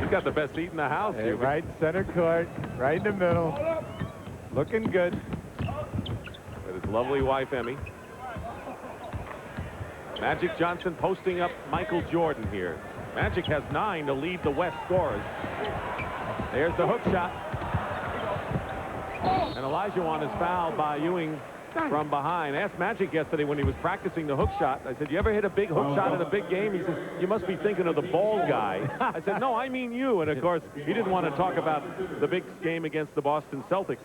Speaker 1: You got the best seat in the house here.
Speaker 2: Right center court, right in the middle. Looking good.
Speaker 1: With his lovely wife, Emmy. Magic Johnson posting up Michael Jordan here. Magic has 9 to lead the West scorers. There's the hook shot. And Olajuwon is fouled by Ewing from behind. I asked Magic yesterday when he was practicing the hook shot. I said, you ever hit a big hook shot in a big game? He says, you must be thinking of the bald guy. I said, no, I mean you. And, of course, he didn't want to talk about the big game against the Boston Celtics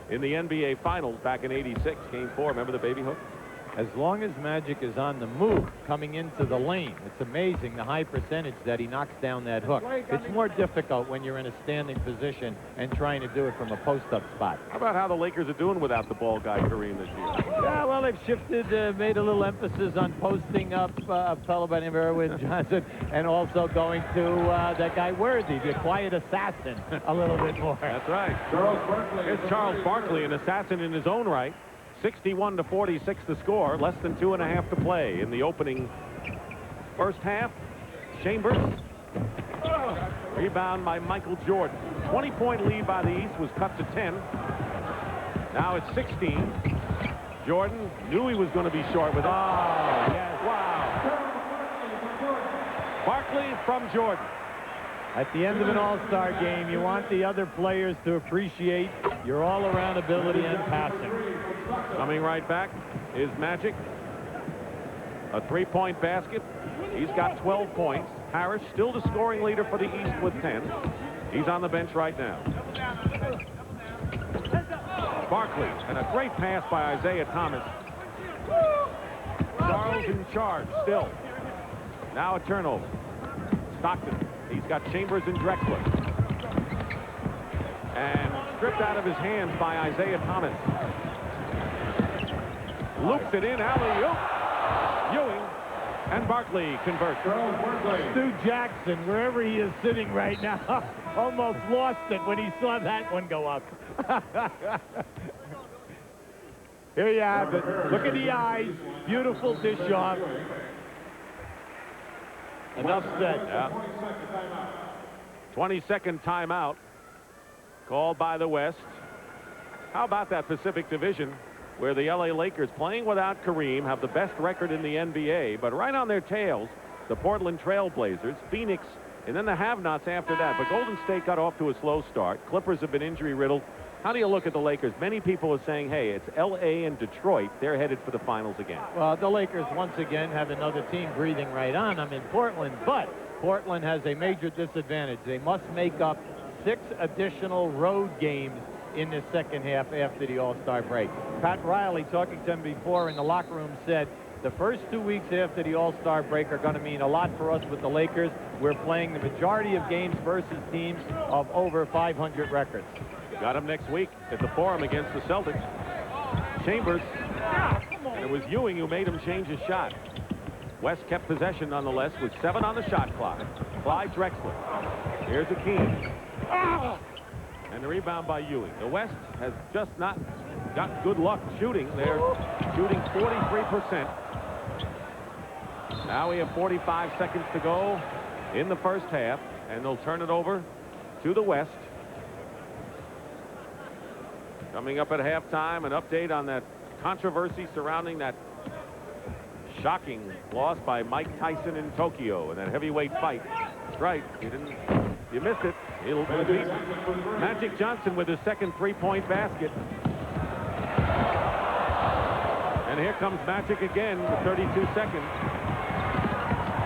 Speaker 1: in the NBA Finals back in '86, Game 4. Remember the baby hook?
Speaker 2: As long as Magic is on the move coming into the lane, it's amazing the high percentage that he knocks down that hook. It's more difficult when you're in a standing position and trying to do it from a post-up spot.
Speaker 1: How about how the Lakers are doing without the ball guy, Kareem, this year?
Speaker 2: Yeah, well, they've shifted, made a little emphasis on posting up a fellow by the name of Erwin Johnson, and also going to that guy Worthy, the quiet assassin, a little bit more.
Speaker 1: That's right. Here's Charles Barkley, an assassin in his own right. 61-46 to score, less than 2.5 to play in the opening first half. Chambers, rebound by Michael Jordan. 20-point lead by the East was cut to 10. Now it's 16. Jordan knew he was going to be short with it.
Speaker 2: Oh, yes.
Speaker 1: Wow. Barkley from Jordan.
Speaker 2: At the end of an all-star game, you want the other players to appreciate your all-around ability and passing.
Speaker 1: Coming right back is Magic. A 3-point basket. He's got 12 points. Harris still the scoring leader for the East with 10. He's on the bench right now. Barkley, and a great pass by Isaiah Thomas. Charles in charge still. Now a turnover. Stockton. He's got Chambers and Drexler. And stripped out of his hands by Isaiah Thomas. Loops it in, alley-oop. Ewing and Barkley converts.
Speaker 2: Stu Jackson, wherever he is sitting right now, almost lost it when he saw that one go up. Here you have it. Look at the eyes. Beautiful dish off. Enough said.
Speaker 1: Yeah. 22nd timeout called by the West. How about that Pacific Division where the LA Lakers, playing without Kareem, have the best record in the NBA, but right on their tails, the Portland Trail Blazers, Phoenix, and then the have-nots after that. But Golden State got off to a slow start. Clippers have been injury-riddled. How do you look at the Lakers? Many people are saying, hey, it's L.A. and Detroit. They're headed for the finals again.
Speaker 2: Well, the Lakers, once again, have another team breathing right on them in Portland, but Portland has a major disadvantage. They must make up 6 additional road games in the second half after the All-Star break. Pat Riley, talking to him before in the locker room, said the first 2 weeks after the All-Star break are going to mean a lot for us with the Lakers. We're playing the majority of games versus teams of over 500 records.
Speaker 1: Got him next week at the Forum against the Celtics. Chambers, and it was Ewing who made him change his shot. West kept possession nonetheless with 7 on the shot clock. Clyde Drexler. Here's Akeem. And the rebound by Ewing. The West has just not got good luck shooting. They're shooting 43%. Now we have 45 seconds to go in the first half, and they'll turn it over to the West. Coming up at halftime, an update on that controversy surrounding that shocking loss by Mike Tyson in Tokyo in that heavyweight fight. That's right. You missed it. He'll beat Magic Johnson with his second 3-point basket. And here comes Magic again with 32 seconds.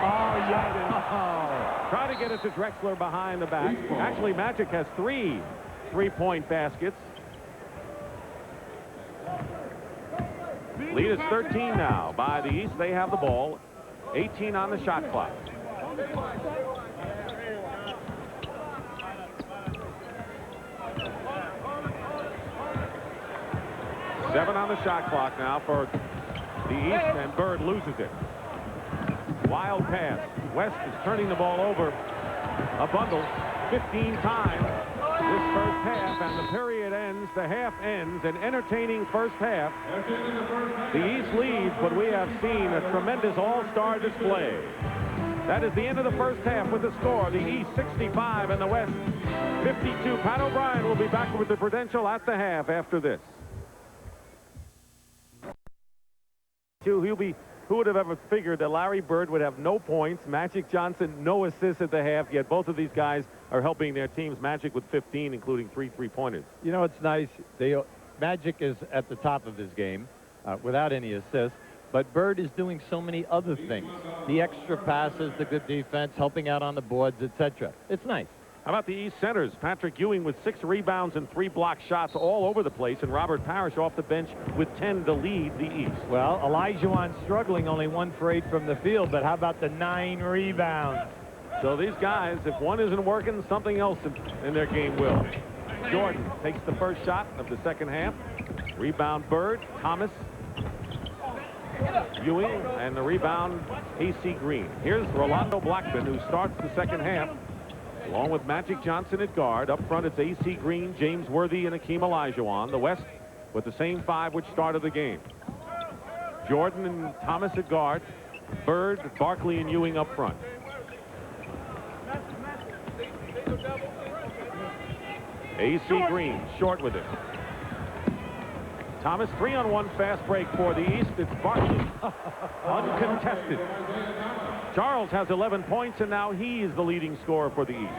Speaker 2: yeah.
Speaker 1: Try to get it to Drexler behind the back. Actually, Magic has 3 3-point baskets. Lead is 13 now by the East. They have the ball. 18 on the shot clock. Seven on the shot clock now for the East, and Bird loses it. Wild pass. West is turning the ball over a bundle 15 times this first half, and the period ends, the half ends, an entertaining first half. The East leads, but we have seen a tremendous all-star display. That is the end of the first half with the score. The East 65 and the West 52. Pat O'Brien will be back with the Prudential at the half after this. Who would have ever figured that Larry Bird would have no points, Magic Johnson no assists at the half, yet both of these guys are helping their teams. Magic with 15, including 3 3-pointers.
Speaker 2: You know, it's nice. Magic is at the top of his game without any assists, but Bird is doing so many other things. The extra passes, the good defense, helping out on the boards, etc. It's nice.
Speaker 1: How about the East centers? Patrick Ewing with 6 rebounds and 3 block shots all over the place, and Robert Parrish off the bench with 10 to lead the East.
Speaker 2: Well, Olajuwon struggling, only 1 for 8 from the field, but how about the 9 rebounds?
Speaker 1: So these guys, if one isn't working, something else in their game will. Jordan takes the first shot of the second half. Rebound Bird, Thomas, Ewing, and the rebound A.C. Green. Here's Rolando Blackman, who starts the second half, along with Magic Johnson at guard. Up front, it's A.C. Green, James Worthy, and Akeem Olajuwon. The West with the same 5 which started the game. Jordan and Thomas at guard. Bird, Barkley, and Ewing up front. A.C. Green, short with it. Thomas, 3-on-1 fast break for the East. It's Barkley, uncontested. Charles has 11 points, and now he is the leading scorer for the East.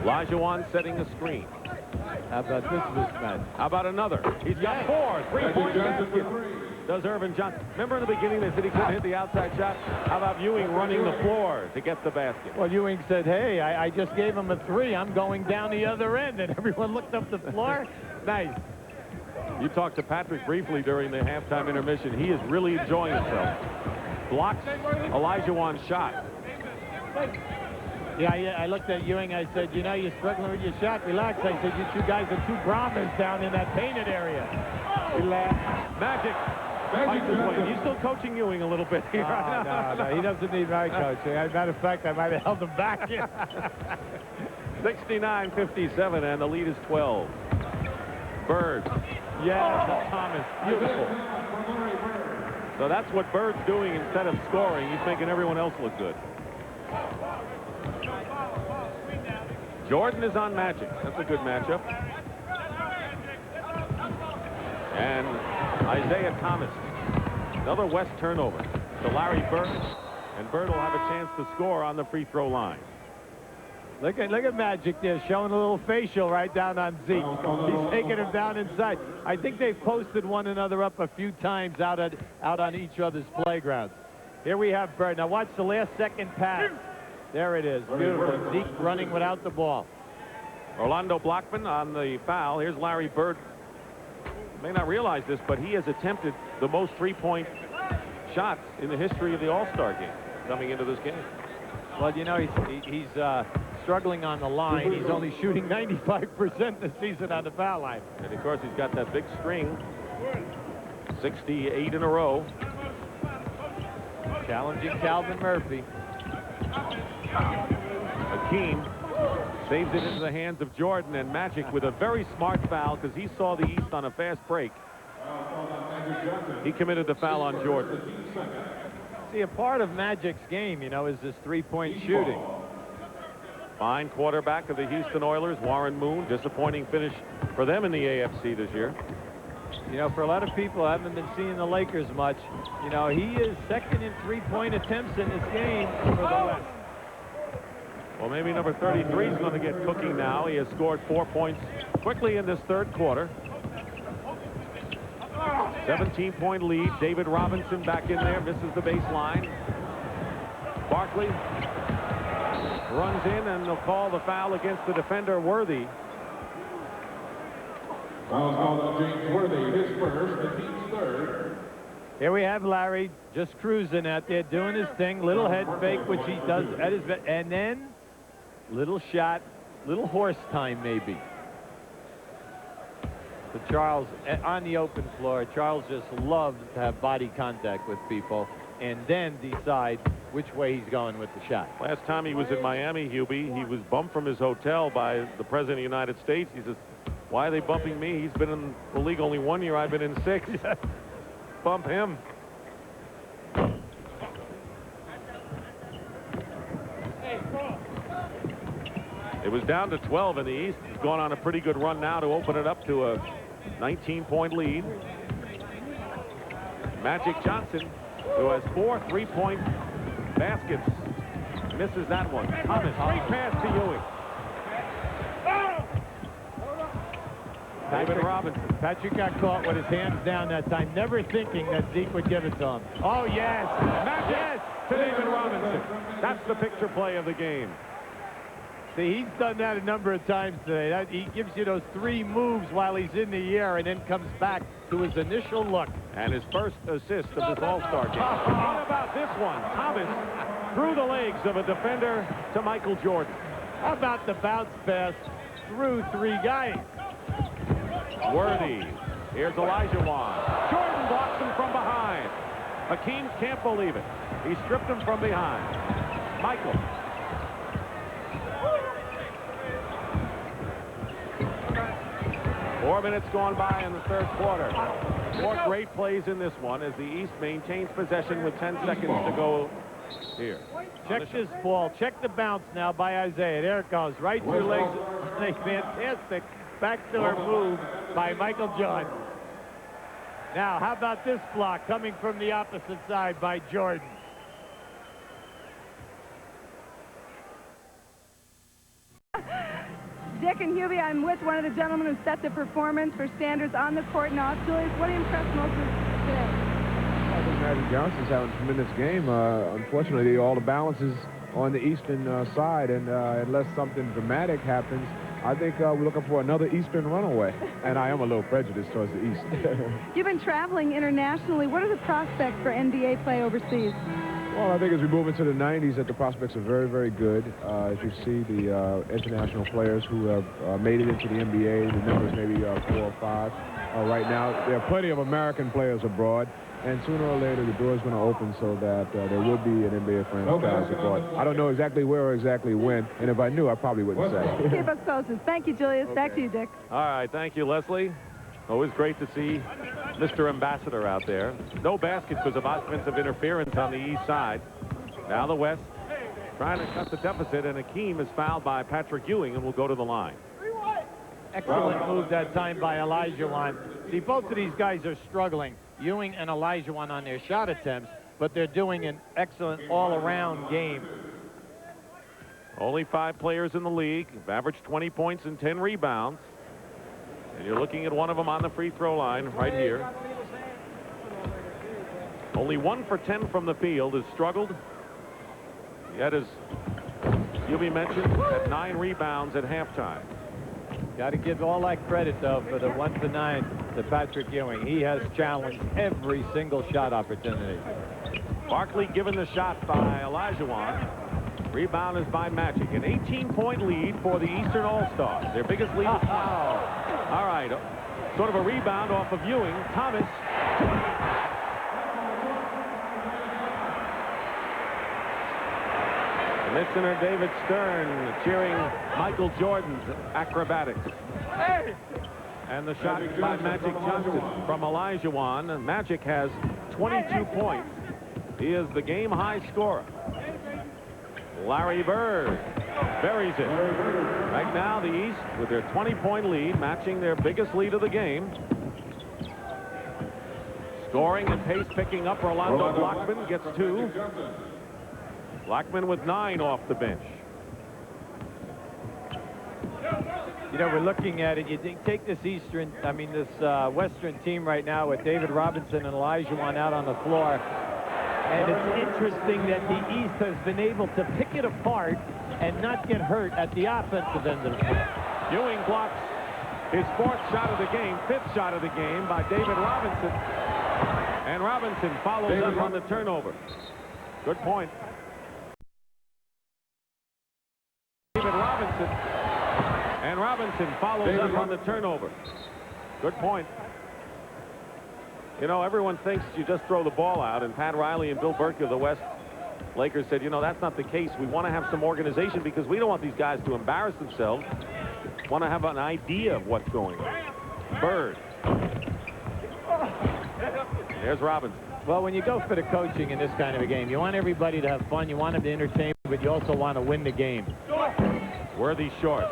Speaker 1: Olajuwon setting a screen.
Speaker 2: How about this mismatch?
Speaker 1: How about another? He's got 4 3-point baskets. Does Irvin Johnson. Remember in the beginning they said he couldn't hit the outside shot? How about Ewing running the floor to get the basket?
Speaker 2: Well, Ewing said, hey, I just gave him a 3. I'm going down the other end. And everyone looked up the floor. Nice.
Speaker 1: You talked to Patrick briefly during the halftime intermission. He is really enjoying himself. Blocks Olajuwon's shot.
Speaker 2: Yeah, I looked at Ewing. I said, you know, you're struggling with your shot. Relax. I said, you 2 guys are 2 Brahmins down in that painted area. Relax.
Speaker 1: Magic. He's still coaching Ewing a little bit here.
Speaker 2: No, he doesn't need my coaching. As a matter of fact, I might have held him back.
Speaker 1: 69-57, and the lead is 12. Bird. Yeah, Thomas. Beautiful. So that's what Bird's doing instead of scoring. He's making everyone else look good. Jordan is on Magic. That's a good matchup. And Isaiah Thomas. Another West turnover to Larry Bird. And Bird will have a chance to score on the free throw line.
Speaker 2: Look at Magic there, showing a little facial right down on Zeke. He's taking him down inside. I think they've posted one another up a few times out on each other's playgrounds. Here we have Bird. Now watch the last second pass. There it is. Beautiful. Zeke running without the ball.
Speaker 1: Orlando Blackman on the foul. Here's Larry Bird. You may not realize this, but he has attempted the most 3-point shots in the history of the All-Star game coming into this game.
Speaker 2: Well, you know, he's struggling on the line. He's only shooting 95% this season on the foul line.
Speaker 1: And, of course, he's got that big string. 68 in a row.
Speaker 2: Challenging Calvin Murphy.
Speaker 1: Akeem saves it into the hands of Jordan, and Magic with a very smart foul because he saw the East on a fast break. He committed the foul on Jordan.
Speaker 2: See, a part of Magic's game, you know, is this 3-point shooting.
Speaker 1: Fine quarterback of the Houston Oilers, Warren Moon. Disappointing finish for them in the AFC this year.
Speaker 2: You know, for a lot of people who haven't been seeing the Lakers much, you know, he is second in 3-point attempts in this game for the West.
Speaker 1: Well, maybe number 33 is going to get cooking now. He has scored 4 points quickly in this third quarter. 17-point lead. David Robinson back in there, misses the baseline. Barkley runs in, and they'll call the foul against the defender, Worthy.
Speaker 11: Foul called on James Worthy, his first, the team's third.
Speaker 2: Here we have Larry just cruising out there, doing his thing. Little head fake, which he does at his best. And then, little shot, little horse time maybe. But Charles, on the open floor, Charles just loves to have body contact with people and then decide which way he's going with the shot.
Speaker 1: Last time he was in Miami, Hubie, he was bumped from his hotel by the President of the United States. He says, why are they bumping me? He's been in the league only 1 year. I've been in 6. Bump him. It was down to 12 in the East. He's gone on a pretty good run now to open it up to a 19-point lead. Magic Johnson, who has 4 3-point baskets, misses that one. Thomas, great pass to Ewing. David Robinson.
Speaker 2: Patrick got caught with his hands down that time, never thinking that Zeke would give it to him. Oh, yes.
Speaker 1: Magic
Speaker 2: Yes.
Speaker 1: to David Robinson. That's the picture play of the game.
Speaker 2: See, he's done that a number of times today. He gives you those 3 moves while he's in the air and then comes back to his initial look.
Speaker 1: And his first assist of this All-Star game. What about this one? Thomas through the legs of a defender to Michael Jordan.
Speaker 2: How about the bounce pass through 3 guys?
Speaker 1: Worthy. Here's Elijah Wan. Jordan blocks him from behind. Hakeem can't believe it. He stripped him from behind. Michael. Four minutes gone by in the third quarter. 4 great plays in this one as the East maintains possession with 10 seconds to go here.
Speaker 2: Check this ball. Check the bounce now by Isaiah. There it goes. Right through legs. A fantastic backdoor move by Michael Jordan. Now, how about this block coming from the opposite side by Jordan?
Speaker 9: Dick and Hubie, I'm with one of the gentlemen who set the performance for Sanders on the court and off. Julius, what impressed most of you today?
Speaker 5: I think Magic Johnson's having a tremendous game. Unfortunately, all the balance is on the eastern side, and unless something dramatic happens, I think we're looking for another Eastern runaway. And I am a little prejudiced towards the East.
Speaker 9: You've been traveling internationally. What are the prospects for NBA play overseas?
Speaker 5: Well, I think as we move into the 90s, that the prospects are very, very good. As you see, the international players who have made it into the NBA, the numbers maybe 4 or 5 right now. There are plenty of American players abroad, and sooner or later the door is going to open so that there will be an NBA franchise abroad. I don't know exactly where or exactly when, and if I knew, I probably wouldn't say.
Speaker 9: Keep us posted. Thank you, Julius.
Speaker 5: Okay.
Speaker 9: Back to you, Dick.
Speaker 1: All right, thank you, Leslie. Always great to see Mr. Ambassador out there. No basket because of offensive interference on the east side. Now the West trying to cut the deficit, and Hakeem is fouled by Patrick Ewing and will go to the line.
Speaker 2: Excellent move that time by Elijah Wan. See, both of these guys are struggling, Ewing and Elijah Wan, on their shot attempts, but they're doing an excellent all-around game.
Speaker 1: Only 5 players in the league have averaged 20 points and 10 rebounds. And you're looking at one of them on the free throw line right here. Only 1 for 10 from the field, has struggled. Yet, as Hubie mentioned, had 9 rebounds at halftime.
Speaker 2: Got to give all that credit, though, for the 1 to 9 to Patrick Ewing. He has challenged every single shot opportunity.
Speaker 1: Barkley given the shot by Elijah Wan. Rebound is by Magic. An 18-point lead for the Eastern All-Stars. Their biggest lead is 20. All right, sort of a rebound off of Ewing. Thomas. Listener David Stern cheering Michael Jordan's acrobatics. And the shot by Magic Johnson from Elijah Wan. Magic has 22 points. He is the game-high scorer. Larry Bird buries it. Right now, the East, with their 20-point lead, matching their biggest lead of the game. Scoring and pace picking up. Rolando Blackman gets 2. Blackman with 9 off the bench.
Speaker 2: You know, we're looking at it. You take this Western team right now with David Robinson and Olajuwon out on the floor. And it's interesting that the East has been able to pick it apart and not get hurt at the offensive end of the floor.
Speaker 1: Ewing blocks his 4th shot of the game, 5th shot of the game by David Robinson. And Robinson follows up on the turnover. Good point. David Robinson. And Robinson follows up on the turnover. Good point. You know, everyone thinks you just throw the ball out, and Pat Riley and Bill Burke of the West Lakers said, you know, that's not the case. We want to have some organization because we don't want these guys to embarrass themselves. We want to have an idea of what's going on. Bird. There's Robinson.
Speaker 2: Well, when you go for the coaching in this kind of a game, you want everybody to have fun. You want them to entertain, but you also want to win the game.
Speaker 1: Worthy short.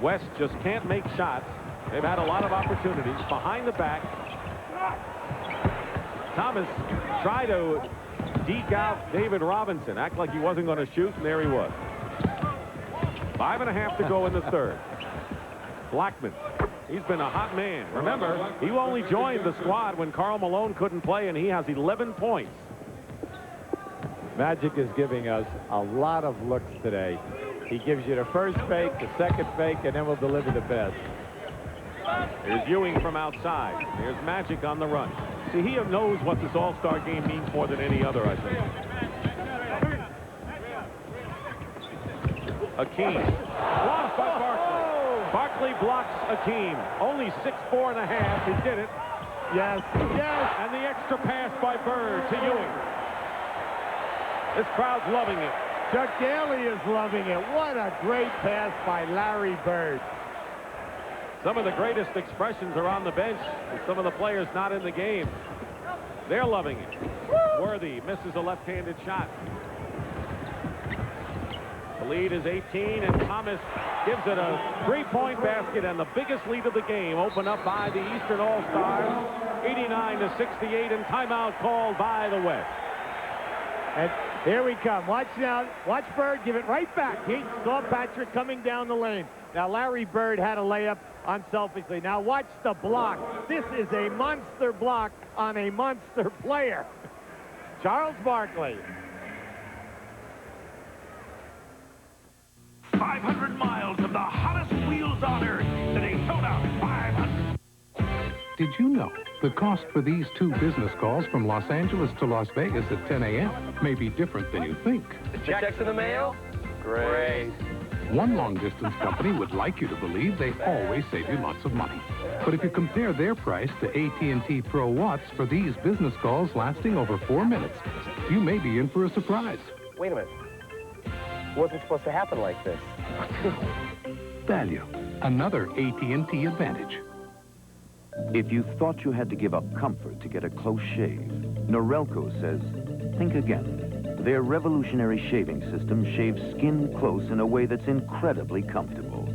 Speaker 1: West just can't make shots. They've had a lot of opportunities. Behind the back. Thomas tried to deke out David Robinson, act like he wasn't going to shoot, and there he was. 5.5 to go in the 3rd. Blackman, he's been a hot man. Remember, he only joined the squad when Karl Malone couldn't play, and he has 11 points.
Speaker 2: Magic is giving us a lot of looks today. He gives you the first fake, the second fake, and then we'll deliver the best.
Speaker 1: Here's Ewing from outside. Here's Magic on the run. See, he knows what this all-star game means more than any other, I think. Akeem. Blocked by Barkley. Barkley blocks Akeem. Only 6'4½". He did it.
Speaker 2: Yes. Yes.
Speaker 1: And the extra pass by Bird to Ewing. This crowd's loving it.
Speaker 2: Chuck Daly is loving it. What a great pass by Larry Bird.
Speaker 1: Some of the greatest expressions are on the bench, with some of the players not in the game. They're loving it. Worthy misses a left-handed shot. The lead is 18, and Thomas gives it a three-point basket, and the biggest lead of the game opened up by the Eastern All-Stars, 89-68, and timeout called by the West.
Speaker 2: And here we come. Watch now. Watch Bird give it right back. He saw Patrick coming down the lane. Now Larry Bird had a layup unselfishly. Now watch the block. This is a monster block on a monster player. Charles Barkley.
Speaker 12: 500 miles of the hottest wheels on earth. The Daytona 500.
Speaker 7: Did you know the cost for these 2 business calls from Los Angeles to Las Vegas at 10 a.m. may be different than you think?
Speaker 4: The check's in the mail? Great.
Speaker 7: One long-distance company would like you to believe they always save you lots of money. But if you compare their price to AT&T Pro Watts for these business calls lasting over 4 minutes, you may be in for a surprise.
Speaker 13: Wait a minute. It wasn't supposed to happen like this.
Speaker 7: Value. Another AT&T advantage.
Speaker 14: If you thought you had to give up comfort to get a close shave, Norelco says, think again. Their revolutionary shaving system shaves skin close in a way that's incredibly comfortable.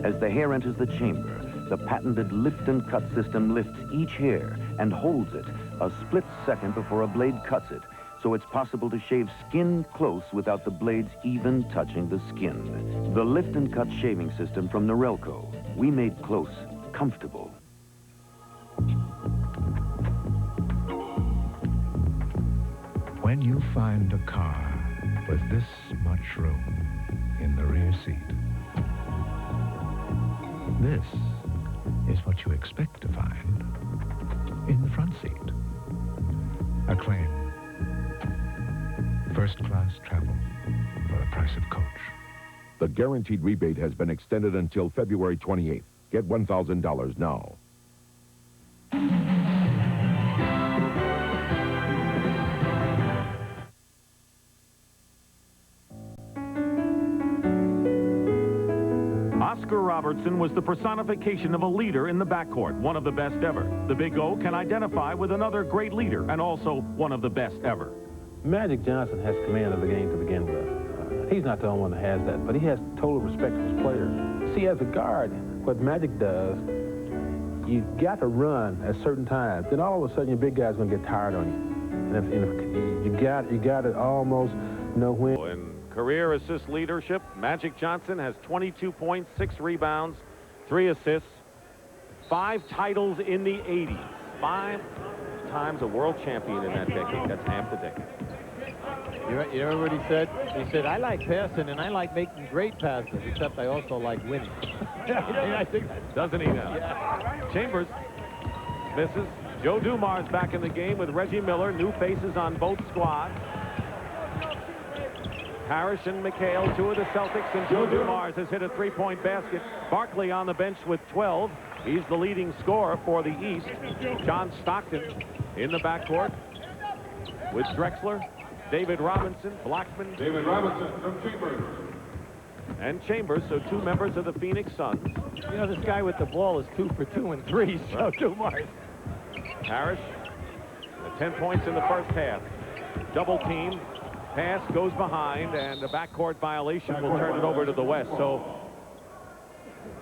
Speaker 14: As the hair enters the chamber, the patented lift and cut system lifts each hair and holds it a split second before a blade cuts it, so it's possible to shave skin close without the blades even touching the skin. The lift and cut shaving system from Norelco. We made close comfortable.
Speaker 15: When you find a car with this much room in the rear seat, this is what you expect to find in the front seat. Acclaim. First-class travel for the price of coach.
Speaker 16: The guaranteed rebate has been extended until February 28th. Get $1,000 now.
Speaker 1: Oscar Robertson was the personification of a leader in the backcourt, one of the best ever. The Big O can identify with another great leader and also one of the best ever.
Speaker 17: Magic Johnson has command of the game to begin with. He's not the only one that has that, but he has total respect for his players. See, as a guard, what Magic does, you got to run at certain times. Then all of a sudden, your big guy's going to get tired on you. And if you got to almost know when.
Speaker 1: In career assist leadership, Magic Johnson has 22 points, 6 rebounds, 3 assists, 5 titles in the 80s. 5 times a world champion in that decade. That's half the decade.
Speaker 2: You know what he said? He said, I like passing and I like making great passes, except I also like winning. I think
Speaker 1: doesn't he now?
Speaker 2: Yeah.
Speaker 1: Chambers misses. Joe Dumars back in the game with Reggie Miller. New faces on both squads. Parrish and McHale, 2 of the Celtics, and Joe Dumars has hit a 3-point basket. Barkley on the bench with 12. He's the leading scorer for the East. John Stockton in the backcourt with Drexler, David Robinson, Blackman.
Speaker 11: David Robinson from Chambers.
Speaker 1: And Chambers, so 2 members of the Phoenix Suns.
Speaker 2: You know, this guy with the ball is 2 for 2 and 3, so Dumars.
Speaker 1: Parrish, 10 points in the first half. Double team. Pass goes behind, and the backcourt violation will turn it over to the West. So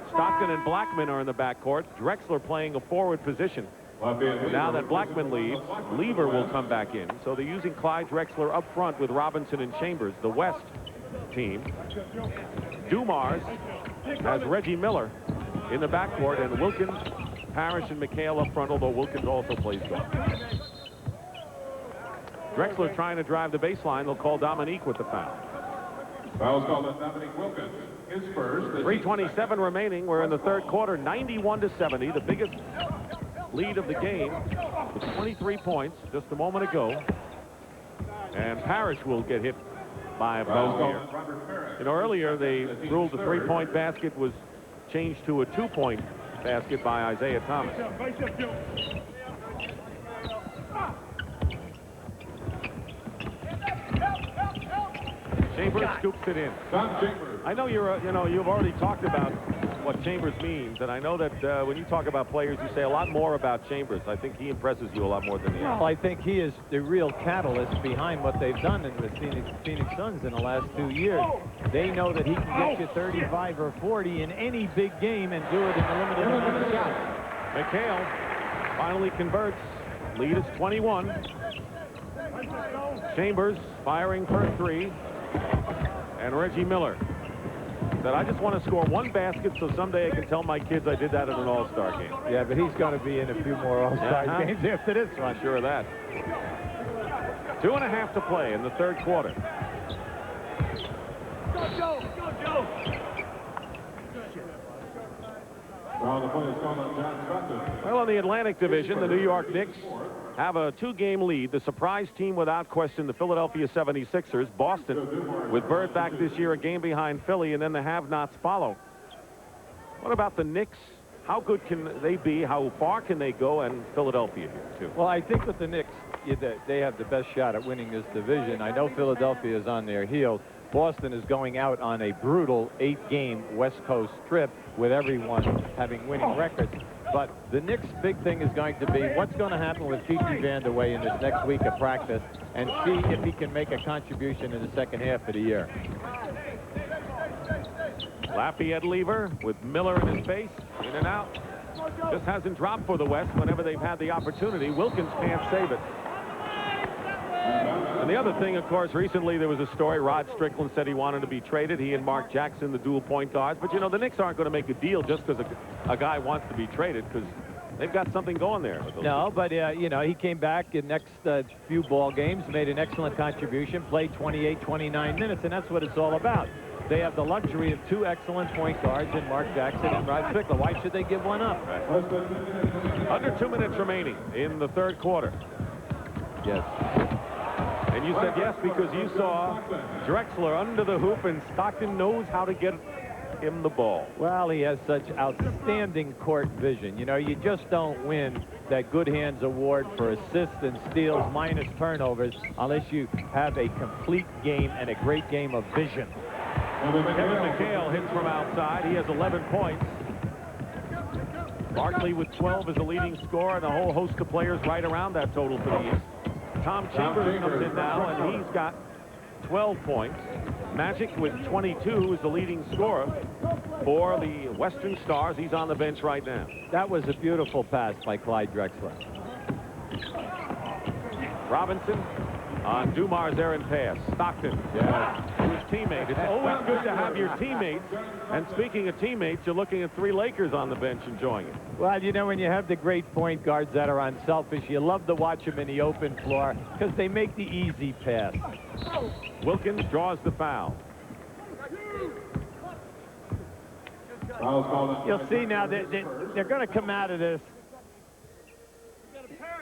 Speaker 1: Stockton and Blackman are in the backcourt. Drexler playing a forward position. Now that Blackman leaves, Lever will come back in. So they're using Clyde Drexler up front with Robinson and Chambers, the West team. Dumars has Reggie Miller in the backcourt, and Wilkins, Parrish, and McHale up front, although Wilkins also plays guard. Drexler trying to drive the baseline. They'll call Dominique with the foul.
Speaker 11: Foul's called on Dominique Wilkins. His first.
Speaker 1: 3:27 remaining. We're in the third quarter, 91-70, the biggest lead of the game with 23 points just a moment ago. And Parrish will get hit by a foul here. You know, earlier they ruled the 3-point basket was changed to a 2-point basket by Isaiah Thomas. Chambers scoops it in. I know you've already talked about what Chambers means, and I know that when you talk about players, you say a lot more about Chambers. I think he impresses you a lot more than the others.
Speaker 2: Well, I think he is the real catalyst behind what they've done in the Phoenix Suns in the last 2 years. They know that he can get you 35 or 40 in any big game and do it in a limited shot.
Speaker 1: McHale finally converts. Lead is 21. Chambers firing for 3. And Reggie Miller said, I just want to score 1 basket so someday I can tell my kids I did that in an All-Star game.
Speaker 2: Yeah, but he's going to be in a few more All-Star games after this one.
Speaker 1: I'm sure of that. 2.5 to play in the third quarter.
Speaker 11: Go, Joe! Go, Joe! Well, the play is called on John Stockton.
Speaker 1: Well, in the Atlantic Division, the New York Knicks have a 2-game lead. The surprise team, without question, the Philadelphia 76ers. Boston, with Bird back this year, a game behind Philly, and then the have-nots follow. What about the Knicks? How good can they be? How far can they go? And Philadelphia here, too.
Speaker 2: Well, I think with the Knicks, they have the best shot at winning this division. I know Philadelphia is on their heels. Boston is going out on a brutal 8-game West Coast trip with everyone having winning records. But the Knicks' big thing is going to be what's going to happen with Gigi Vandeweghe in this next week of practice and see if he can make a contribution in the second half of the year.
Speaker 1: Lafayette Lever with Miller in his face, in and out. Just hasn't dropped for the West whenever they've had the opportunity. Wilkins can't save it. And the other thing, of course, recently there was a story. Rod Strickland said he wanted to be traded. He and Mark Jackson, the dual point guards. But, you know, the Knicks aren't going to make a deal just because a guy wants to be traded, because they've got something going there.
Speaker 2: No, but, you know, he came back in next few ball games, made an excellent contribution, played 28, 29 minutes, and that's what it's all about. They have the luxury of 2 excellent point guards in Mark Jackson and Rod Strickland. Why should they give one up?
Speaker 1: Right. Under 2 minutes remaining in the third quarter.
Speaker 2: Yes.
Speaker 1: And you said yes because you saw Drexler under the hoop, and Stockton knows how to get him the ball.
Speaker 2: Well, he has such outstanding court vision. You know, you just don't win that Good Hands Award for assists and steals minus turnovers unless you have a complete game and a great game of vision.
Speaker 1: Kevin McHale hits from outside. He has 11 points. Barkley with 12 is the leading scorer, and a whole host of players right around that total for the East. Tom Chambers comes in now, and he's got 12 points. Magic with 22 is the leading scorer for the Western Stars. He's on the bench right now.
Speaker 2: That was a beautiful pass by Clyde Drexler.
Speaker 1: Robinson on Dumars' errant pass. Stockton to his teammate. It's always good to have your teammates. And speaking of teammates, you're looking at 3 Lakers on the bench enjoying it.
Speaker 2: Well, you know, when you have the great point guards that are unselfish, you love to watch them in the open floor because they make the easy pass.
Speaker 1: Wilkins draws the foul.
Speaker 2: You'll see now that they're going to come out of this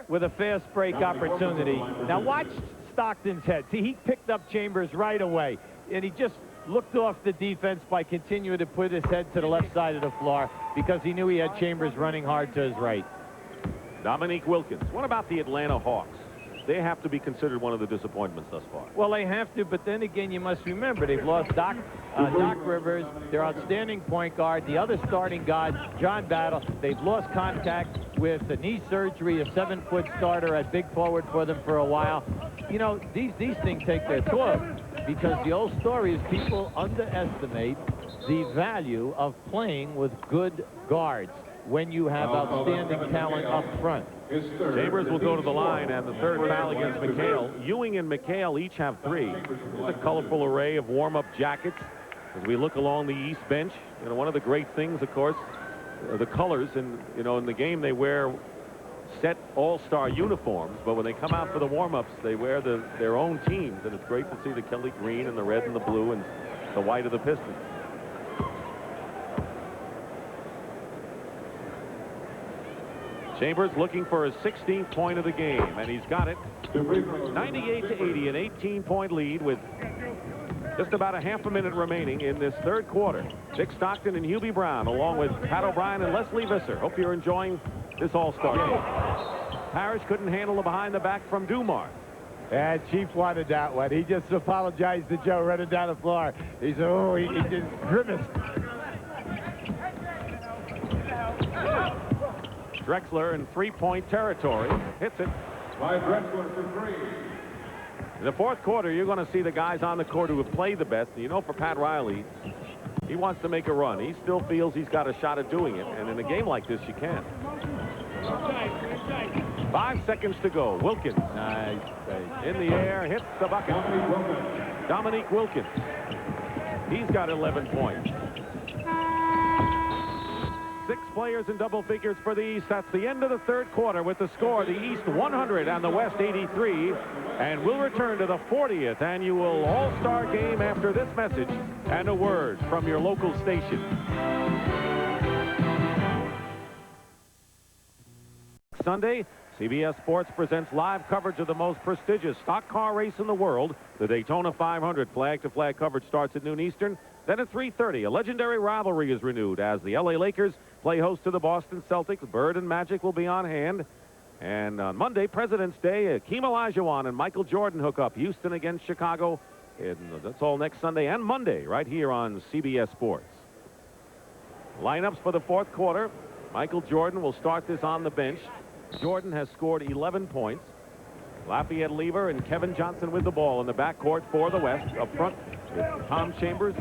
Speaker 2: with a fast break opportunity. Now watch Stockton's head. See, he picked up Chambers right away, and he just looked off the defense by continuing to put his head to the left side of the floor because he knew he had Chambers running hard to his right.
Speaker 1: Dominique Wilkins. What about the Atlanta Hawks? They have to be considered one of the disappointments thus far.
Speaker 2: Well, they have to, but then again, you must remember, they've lost Doc Rivers, their outstanding point guard, the other starting guard, John Battle. They've lost contact with the knee surgery, a 7-foot starter at big forward for them for a while. You know, these things take their toll because the old story is people underestimate the value of playing with good guards when you have outstanding talent up front.
Speaker 1: Chambers will go to the line, and the third foul against McHale. Ewing and McHale each have 3. There's a colorful array of warm-up jackets as we look along the East bench. You know, one of the great things, of course, are the colors. And, you know, in the game they wear set all-star uniforms, but when they come out for the warm-ups, they wear their own teams, and it's great to see the Kelly green and the red and the blue and the white of the Pistons. Chambers looking for his 16th point of the game, and he's got it. 98-80, an 18-point lead with just about a half a minute remaining in this third quarter. Dick Stockton and Hubie Brown, along with Pat O'Brien and Leslie Visser. Hope you're enjoying this All-Star game. Parrish couldn't handle the behind the back from Dumars.
Speaker 2: And Chief wanted that one. He just apologized to Joe running down the floor. He said, oh, he just grimaced.
Speaker 1: Drexler in 3-point territory. Hits it.
Speaker 11: By Drexler for 3.
Speaker 1: In the fourth quarter, you're going to see the guys on the court who have played the best. You know, for Pat Riley, he wants to make a run. He still feels he's got a shot at doing it. And in a game like this, you can. 5 seconds to go. Wilkins.
Speaker 2: Nice.
Speaker 1: In the air, hits the bucket. Dominique Wilkins. He's got 11 points. 6 players in double figures for the East. That's the end of the third quarter with the score, the East 100 and the West 83. And we'll return to the 40th annual All-Star Game after this message and a word from your local station. Sunday, CBS Sports presents live coverage of the most prestigious stock car race in the world. The Daytona 500 flag-to-flag coverage starts at noon Eastern. Then at 3:30, a legendary rivalry is renewed as the LA Lakers play host to the Boston Celtics. Bird and Magic will be on hand. And on Monday, President's Day, Akeem Olajuwon and Michael Jordan hook up. Houston against Chicago. And that's all next Sunday and Monday right here on CBS Sports. Lineups for the fourth quarter. Michael Jordan will start this on the bench. Jordan has scored 11 points. Lafayette Lever and Kevin Johnson with the ball in the backcourt for the West. Up front, it's Tom Chambers,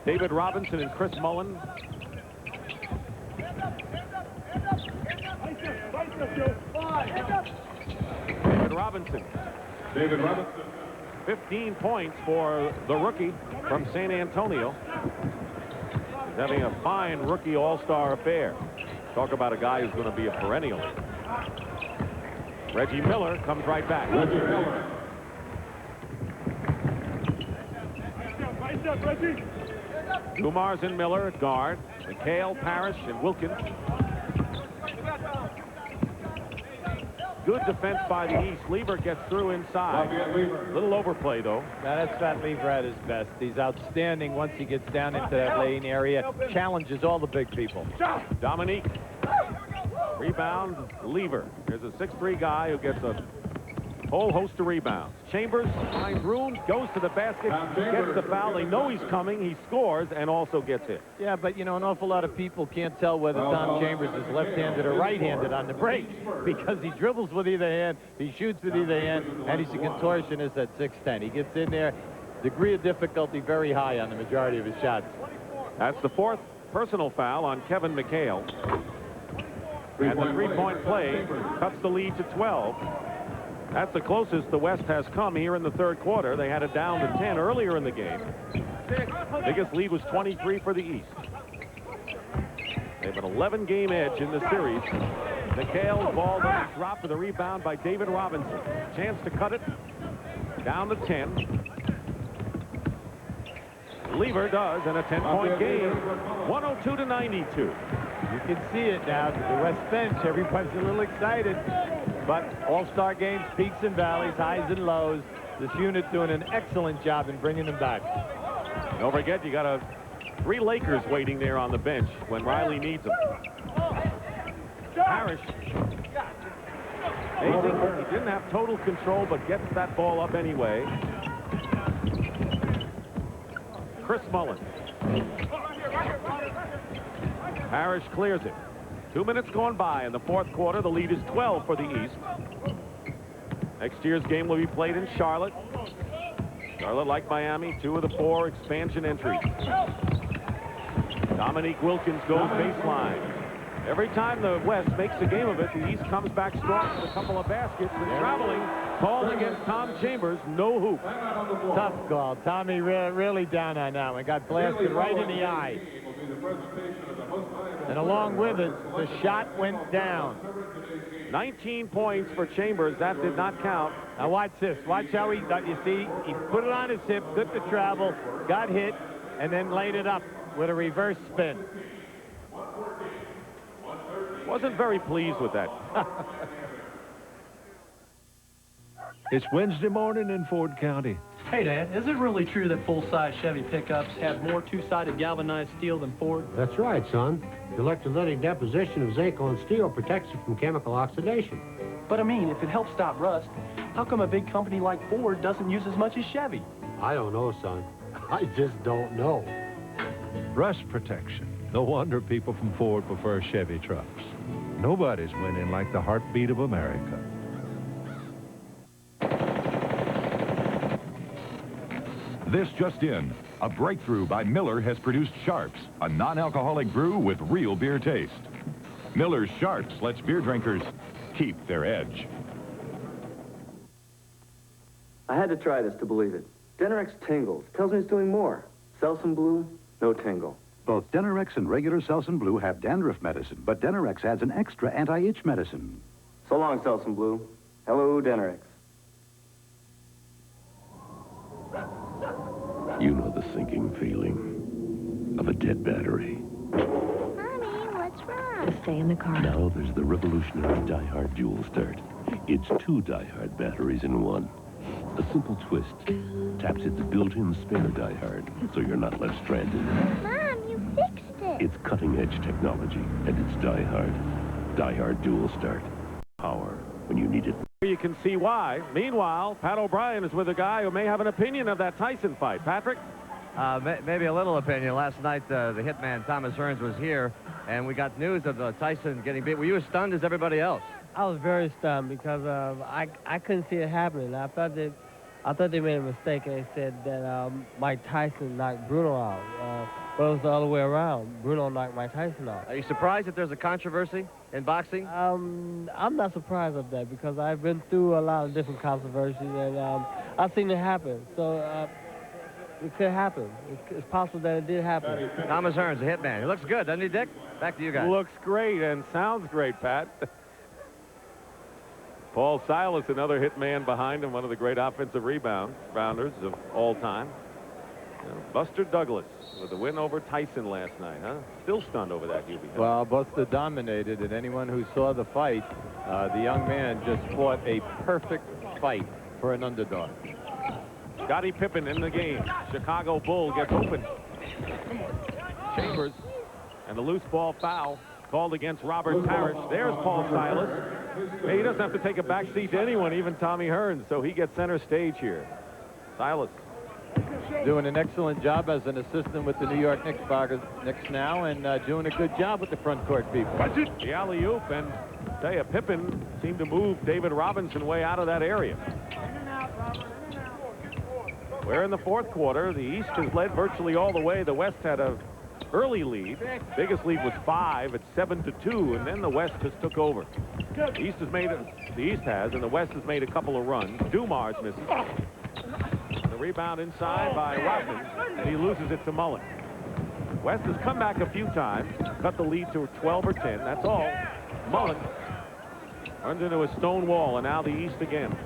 Speaker 1: David Robinson, and Chris Mullin. David Robinson. 15 points for the rookie from San Antonio. He's having a fine rookie all-star affair. Talk about a guy who's going to be a perennial. Reggie Miller comes right back. Reggie Miller. Dumars and Miller at guard. McHale, Parrish, and Wilkins. Good defense by the East. Lever gets through inside. Little overplay, though.
Speaker 2: Now, that's Fat Lever at his best. He's outstanding once he gets down into that lane area. Challenges all the big people.
Speaker 1: Dominique. Rebound, Lever. There's a 6'3" guy who gets a whole host of rebounds. Chambers finds room, goes to the basket, gets the foul. They know he's coming. He scores and also gets hit.
Speaker 2: Yeah, but, you know, an awful lot of people can't tell whether Tom Chambers is left-handed or right-handed on the break because he dribbles with either hand, he shoots with either hand, and he's a contortionist at 6'10". He gets in there. Degree of difficulty very high on the majority of his shots.
Speaker 1: That's the 4th personal foul on Kevin McHale. And the three-point play cuts the lead to 12. That's the closest the West has come here in the third quarter. They had it down to 10 earlier in the game. Biggest lead was 23 for the East. They have an 11-game edge in the series. McHale's ball that is dropped for the rebound by David Robinson. Chance to cut it down to 10. Lever does, and a 10-point game, 102-92.
Speaker 2: You can see it now. The West bench, everybody's a little excited. But all-star games, peaks and valleys, highs and lows. This unit doing an excellent job in bringing them back.
Speaker 1: Don't forget, you got 3 Lakers waiting there on the bench when Riley needs them. Parrish. Amazing. He didn't have total control, but gets that ball up anyway. Chris Mullin. Parrish clears it. 2 minutes gone by in the fourth quarter. The lead is 12 for the East. Next year's game will be played in Charlotte. Charlotte, like Miami, 2 of the 4 expansion entries. Dominique Wilkins goes baseline. Every time the West makes a game of it, the East comes back strong with a couple of baskets. And traveling, called against Tom Chambers, no hoop.
Speaker 2: Tough call. Tommy really down on that one. Got blasted right in the eye. And along with it, the shot went down.
Speaker 1: 19 points for Chambers. That did not count.
Speaker 2: Now watch this. Watch how you see, he put it on his hip, good to travel, got hit, and then laid it up with a reverse spin.
Speaker 1: Wasn't very pleased with that.
Speaker 10: It's Wednesday morning in Ford County.
Speaker 18: Hey, Dad, is it really true that full-size Chevy pickups have more two-sided galvanized steel than Ford?
Speaker 19: That's right, son. The electrolytic deposition of zinc on steel protects it from chemical oxidation.
Speaker 18: But I mean, if it helps stop rust, how come a big company like Ford doesn't use as much as Chevy?
Speaker 19: I don't know, son. I just don't know.
Speaker 10: Rust protection. No wonder people from Ford prefer Chevy trucks. Nobody's winning like the heartbeat of America.
Speaker 16: This just in. A breakthrough by Miller has produced Sharps, a non-alcoholic brew with real beer taste. Miller's Sharps lets beer drinkers keep their edge.
Speaker 13: I had to try this to believe it. Denerex tingles. Tells me it's doing more. Selsun Blue, no tingle.
Speaker 20: Both Denerex and regular Selsun Blue have dandruff medicine, but Denerex adds an extra anti-itch medicine.
Speaker 13: So long, Selsun Blue. Hello, Denerex.
Speaker 21: You know the sinking feeling of a dead battery.
Speaker 22: Mommy, what's wrong? Just stay in the car.
Speaker 21: Now there's the revolutionary Die-Hard Dual Start. It's 2 Die-Hard batteries in one. A simple twist taps its built-in spare Die-Hard, so you're not left stranded.
Speaker 22: Mom, you fixed it.
Speaker 21: It's cutting-edge technology, and it's Die-Hard. Die-Hard Dual Start. Power when you need it.
Speaker 1: You can see why. Meanwhile, Pat O'Brien is with a guy who may have an opinion of that Tyson fight. Patrick?
Speaker 23: Maybe a little opinion. Last night, the hitman, Thomas Hearns, was here, and we got news of Tyson getting beat. Were you as stunned as everybody else?
Speaker 24: I was very stunned because I couldn't see it happening. I thought they made a mistake and they said that Mike Tyson knocked Bruno out. But it was the other way around. Bruno knocked Mike Tyson out.
Speaker 23: Are you surprised that there's a controversy in boxing?
Speaker 24: I'm not surprised of that because I've been through a lot of different controversies and I've seen it happen. So it could happen. It's possible that it did happen.
Speaker 23: Thomas Hearns, the hitman. He looks good, doesn't he, Dick? Back to you guys.
Speaker 1: Looks great and sounds great, Pat. Paul Silas, another hitman behind him, one of the great offensive rebounders of all time. Buster Douglas with the win over Tyson last night, huh? Still stunned over that, Hubie.
Speaker 2: Well, Buster dominated, and anyone who saw the fight, the young man just fought a perfect fight for an underdog.
Speaker 1: Scottie Pippen in the game. Chicago Bull gets open. Chambers and the loose ball foul called against Robert Parrish. There's Paul Silas. Hey, he doesn't have to take a back seat to anyone, even Tommy Hearns, so he gets center stage here. Silas.
Speaker 2: Doing an excellent job as an assistant with the New York Knicks now, and doing a good job with the front court people.
Speaker 1: The alley-oop, and tell you, Pippen seemed to move David Robinson way out of that area. We're in the fourth quarter. The East has led virtually all the way. The West had a early lead. Biggest lead was 5 at 7-2, and then the West just took over. The East has, and the West has made a couple of runs. Dumars misses. The rebound inside by Rodman, and he loses it to Mullen. West has come back a few times, cut the lead to 12 or 10. That's all. Mullen runs into a stone wall, and now the East again.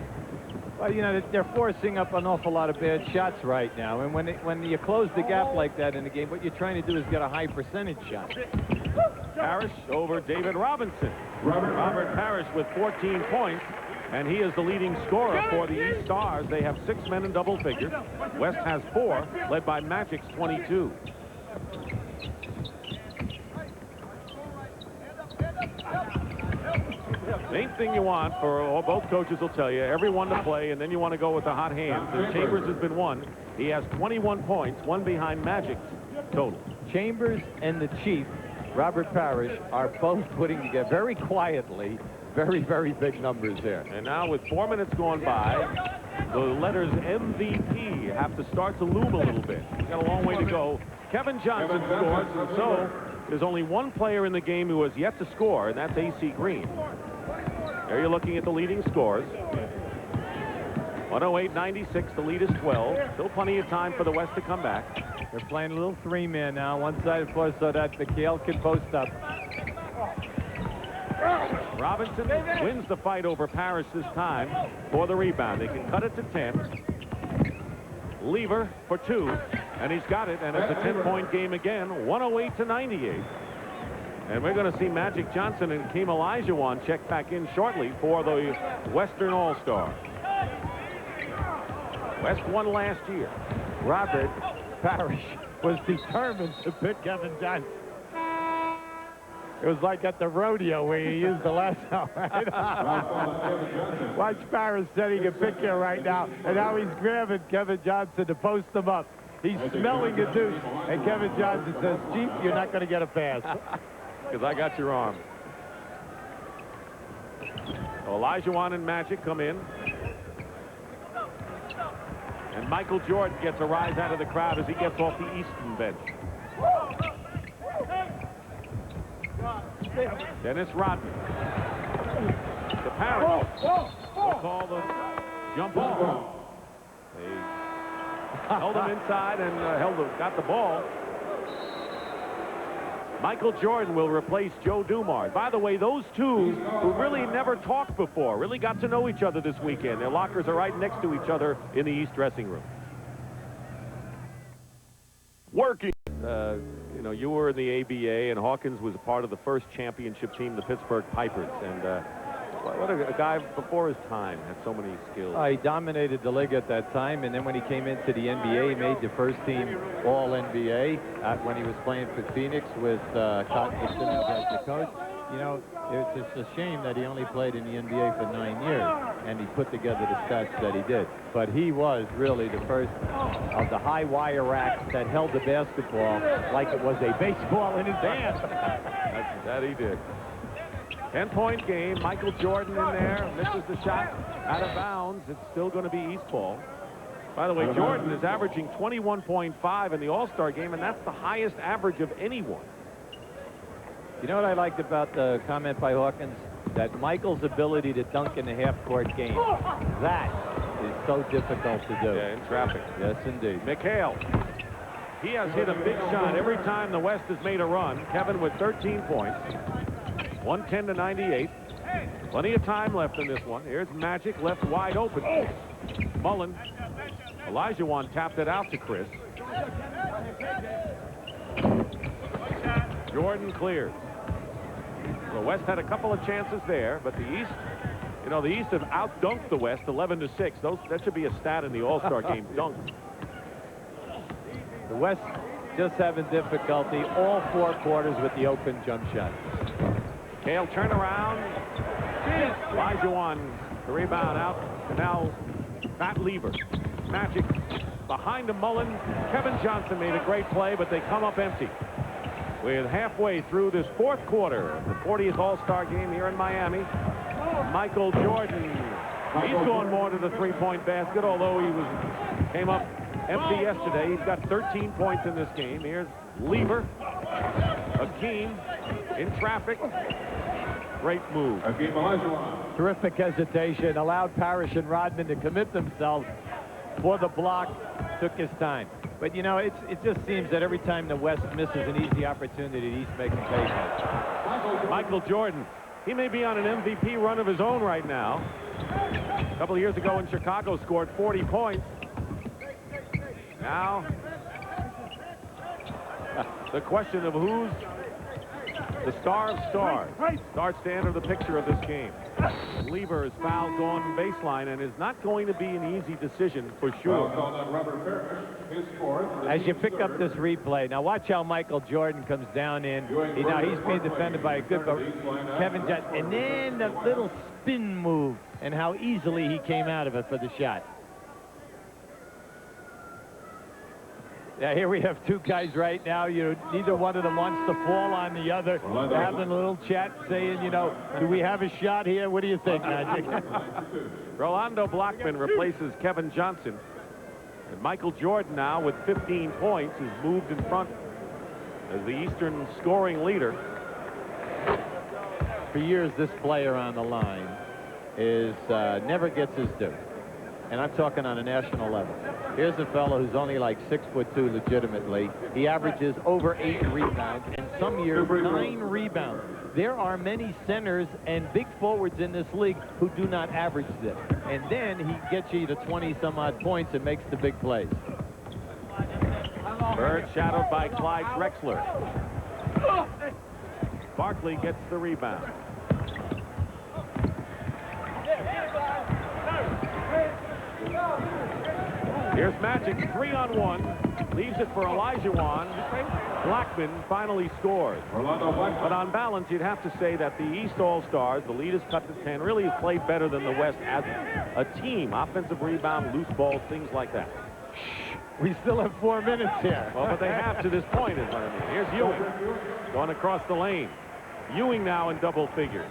Speaker 3: Well, you know, they're forcing up an awful lot of bad shots right now. And when you close the gap like that in the game, what you're trying to do is get a high percentage shot.
Speaker 1: Parrish over David Robinson. Robert Parrish with 14 points, and he is the leading scorer for the East Stars. They have 6 men in double figures. West has 4, led by Magic's 22. Main thing you want for both coaches will tell you, everyone to play, and then you want to go with the hot hands. And Chambers has been one. He has 21 points, one behind Magic's total.
Speaker 3: Chambers and the Chief, Robert Parrish, are both putting together very quietly very, very big numbers there.
Speaker 1: And now with 4 minutes going by, the letters MVP have to start to loom a little bit. He's got a long way to go. Kevin Johnson scores, and so there's only one player in the game who has yet to score, and that's A.C. Green. There you're looking at the leading scores. 108-96, the lead is 12. Still plenty of time for the West to come back.
Speaker 3: They're playing a little 3-man now, one side of course, so that McHale can post up.
Speaker 1: Robinson wins the fight over Parrish this time for the rebound. They can cut it to 10. Lever for 2, and he's got it, and it's a 10-point game again, 108-98. And we're going to see Magic Johnson and Hakeem Olajuwon check back in shortly for the Western All-Star. West won last year.
Speaker 3: Robert Parrish was determined to pick Kevin Johnson. It was like at the rodeo where you used the lasso, right? Watch Parrish said he can pick here right now, and now he's grabbing Kevin Johnson to post him up. He's smelling a deuce, and Kevin Johnson says, Chief, you're not going to get a pass.
Speaker 1: Because I got your arm. Olajuwon and Magic come in. And Michael Jordan gets a rise out of the crowd as he gets off the Easton bench. Dennis Rodman. The Parrish. We'll call the jump ball. They held him inside and got the ball. Michael Jordan will replace Joe Dumars. By the way, those two who really never talked before really got to know each other this weekend. Their lockers are right next to each other in the East dressing room. Working. You know, you were in the ABA, and Hawkins was a part of the first championship team, the Pittsburgh Pipers. And what a guy before his time, had so many skills.
Speaker 3: He dominated the league at that time, and then when he came into the NBA, he made the first team All-NBA when he was playing for Phoenix with Cotton Fitzsimmons as the coach. You know, it's just a shame that he only played in the NBA for 9 years, and he put together the stats that he did. But he was really the first of the high wire racks that held the basketball like it was a baseball in his hand.
Speaker 1: That he did. 10-point game. Michael Jordan in there. Misses the shot out of bounds. It's still going to be East ball. By the way, Jordan is averaging 21.5 in the All-Star game, and that's the highest average of anyone.
Speaker 3: You know what I liked about the comment by Hawkins? That Michael's ability to dunk in the half-court game. That is so difficult to do.
Speaker 1: Yeah, in traffic.
Speaker 3: Yes, indeed.
Speaker 1: McHale. He has hit a big shot every time the West has made a run. Kevin with 13 points. 110-98. Plenty of time left in this one. Here's Magic left wide open. Mullen. Olajuwon tapped it out to Chris. Jordan clears. The West had a couple of chances there, but the East, you know, the East have outdunked the West 11-6. That should be a stat in the All-Star game, dunks.
Speaker 3: The West just having difficulty all 4 quarters with the open jump shot.
Speaker 1: Hale turn around. Olajuwon, the rebound out. And now Pat Lever. Magic behind the Mullen. Kevin Johnson made a great play, but they come up empty. We're halfway through this 4th quarter, the 40th All-Star game here in Miami. Michael Jordan, he's going more to the 3-point basket, although he came up empty yesterday. He's got 13 points in this game. Here's Lever. Hakeem in traffic. Great move.
Speaker 3: Terrific hesitation. Allowed Parrish and Rodman to commit themselves for the block. Took his time. But, you know, it just seems that every time the West misses an easy opportunity, the East makes a pay.
Speaker 1: Michael Jordan. He may be on an MVP run of his own right now. A couple of years ago in Chicago, scored 40 points. Now, the question of who's the star of stars starts to enter the picture of this game. Lever is fouled on baseline and is not going to be an easy decision for sure.
Speaker 3: As you pick up this replay, now watch how Michael Jordan comes down in. Now he's being defended by a good Kevin Johnson. And then the little spin move and how easily he came out of it for the shot. Yeah, here we have two guys right now. Neither one of them wants to fall on the other. They're having a little chat saying, do we have a shot here? What do you think, Magic?
Speaker 1: Rolando Blackman replaces Kevin Johnson. And Michael Jordan now with 15 points is moved in front as the Eastern scoring leader.
Speaker 3: For years, this player on the line is never gets his due. And I'm talking on a national level. Here's a fellow who's only like 6'2" legitimately. He averages over 8 rebounds, and some years 9 rebounds. There are many centers and big forwards in this league who do not average this. And then he gets you to 20-some-odd points and makes the big plays.
Speaker 1: Bird shadowed by Clyde Drexler. Barkley gets the rebound. Here's Magic, 3-on-1. Leaves it for Olajuwon. Blackman finally scores. But on balance, you'd have to say that the East All-Stars, the lead is cut to 10, really has played better than the West as a team. Offensive rebound, loose balls, things like that.
Speaker 3: We still have 4 minutes here.
Speaker 1: Well, but they have to this point, is what I mean. Here's Ewing going across the lane. Ewing now in double figures.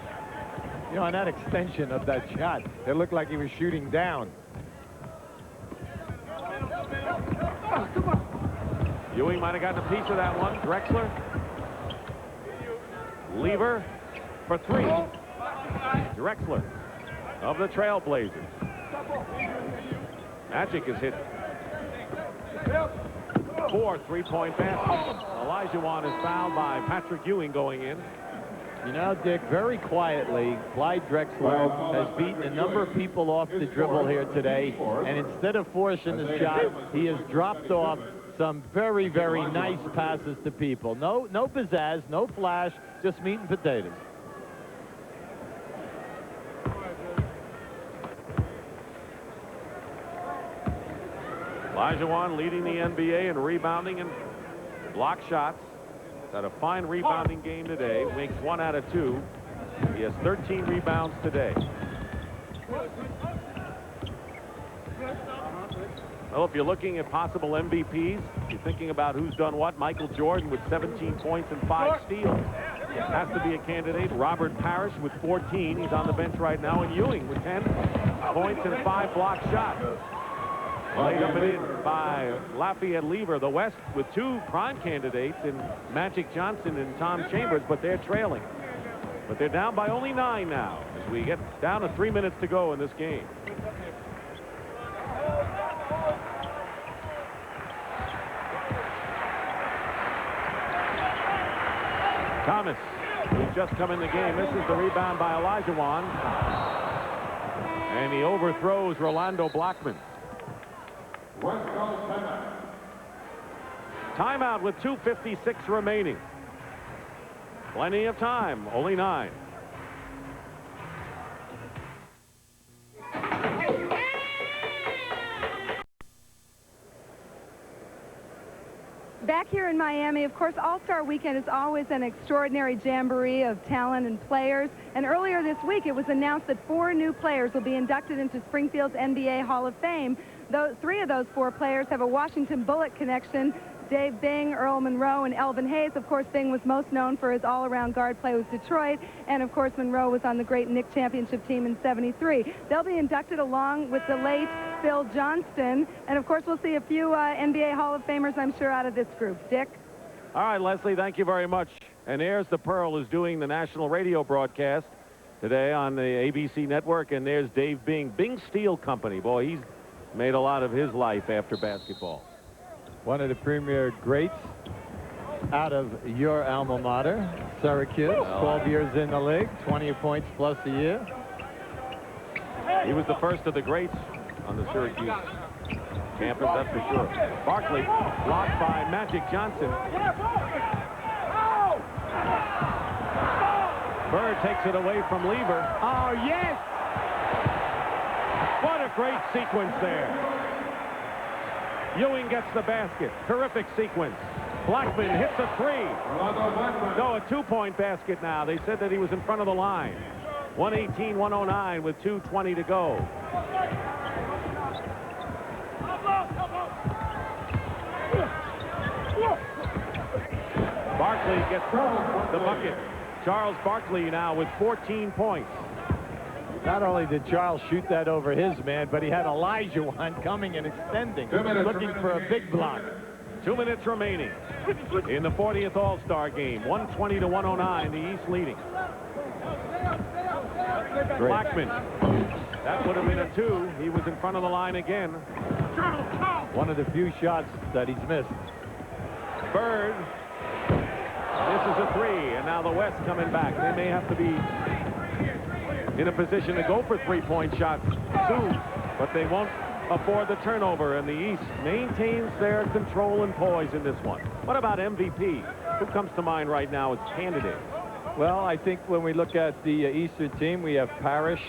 Speaker 3: On that extension of that shot, it looked like he was shooting down.
Speaker 1: Ewing might have gotten a piece of that one. Drexler. Lever for 3. Drexler of the Trailblazers. Magic has hit 4 3-point baskets. Olajuwon is fouled by Patrick Ewing going in.
Speaker 3: Dick, very quietly, Clyde Drexler has beaten a number of people off the dribble here today, and instead of forcing the shot, he has dropped off some very, very nice passes to people. No pizzazz, no flash, just meat and potatoes.
Speaker 1: Olajuwon leading the NBA in rebounding and block shots. He's had a fine rebounding game today. Makes 1 out of 2. He has 13 rebounds today. Well, if you're looking at possible MVPs, you're thinking about who's done what. Michael Jordan with 17 points and 5 steals. Has to be a candidate. Robert Parrish with 14. He's on the bench right now. And Ewing with 10 points and 5 block shots. Laid up and in by Lafayette Lever. The West with 2 prime candidates in Magic Johnson and Tom Chambers, but they're trailing. But they're down by only 9 now as we get down to 3 minutes to go in this game. Thomas, who's just come in the game. This is the rebound by Olajuwon. And he overthrows Rolando Blackman. Timeout with 2:56 remaining. Plenty of time, only 9.
Speaker 5: Back here in Miami, of course, All-Star Weekend is always an extraordinary jamboree of talent and players. And earlier this week, it was announced that 4 new players will be inducted into Springfield's NBA Hall of Fame. 3 of those 4 players have a Washington Bullet connection. Dave Bing, Earl Monroe, and Elvin Hayes. Of course, Bing was most known for his all-around guard play with Detroit, and of course, Monroe was on the great Knick championship team in '73. They'll be inducted along with the late Phil Johnston, and of course, we'll see a few NBA Hall of Famers, I'm sure, out of this group. Dick?
Speaker 1: All right, Leslie, thank you very much. And Airs the Pearl is doing the national radio broadcast today on the ABC network, and there's Dave Bing. Bing Steel Company. Boy, he's made a lot of his life after basketball.
Speaker 3: One of the premier greats out of your alma mater, Syracuse. 12 years in the league, 20 points plus a year.
Speaker 1: He was the first of the greats on the Syracuse campus, that's for sure. Barkley blocked by Magic Johnson. Bird takes it away from Lever. Oh, yes! What a great sequence there. Ewing gets the basket. Terrific sequence. Blackman hits a three. No, a two-point basket now. They said that he was in front of the line. 118-109 with 2:20 to go. Barkley gets the bucket. Charles Barkley now with 14 points.
Speaker 3: Not only did Charles shoot that over his man, but he had Olajuwon coming and extending, looking for a big block.
Speaker 1: 2 minutes remaining in the 40th All-Star game. 120-109, the East leading.
Speaker 3: Great.
Speaker 1: Blackman. That would have been a two. He was in front of the line again.
Speaker 3: One of the few shots that he's missed.
Speaker 1: Bird. This is a three, and now the West coming back. They may have to be in a position to go for three-point shots soon, but they won't afford the turnover, and the East maintains their control and poise in this one. What about MVP? Who comes to mind right now as candidates?
Speaker 3: Well, I think when we look at the Eastern team, we have Parrish,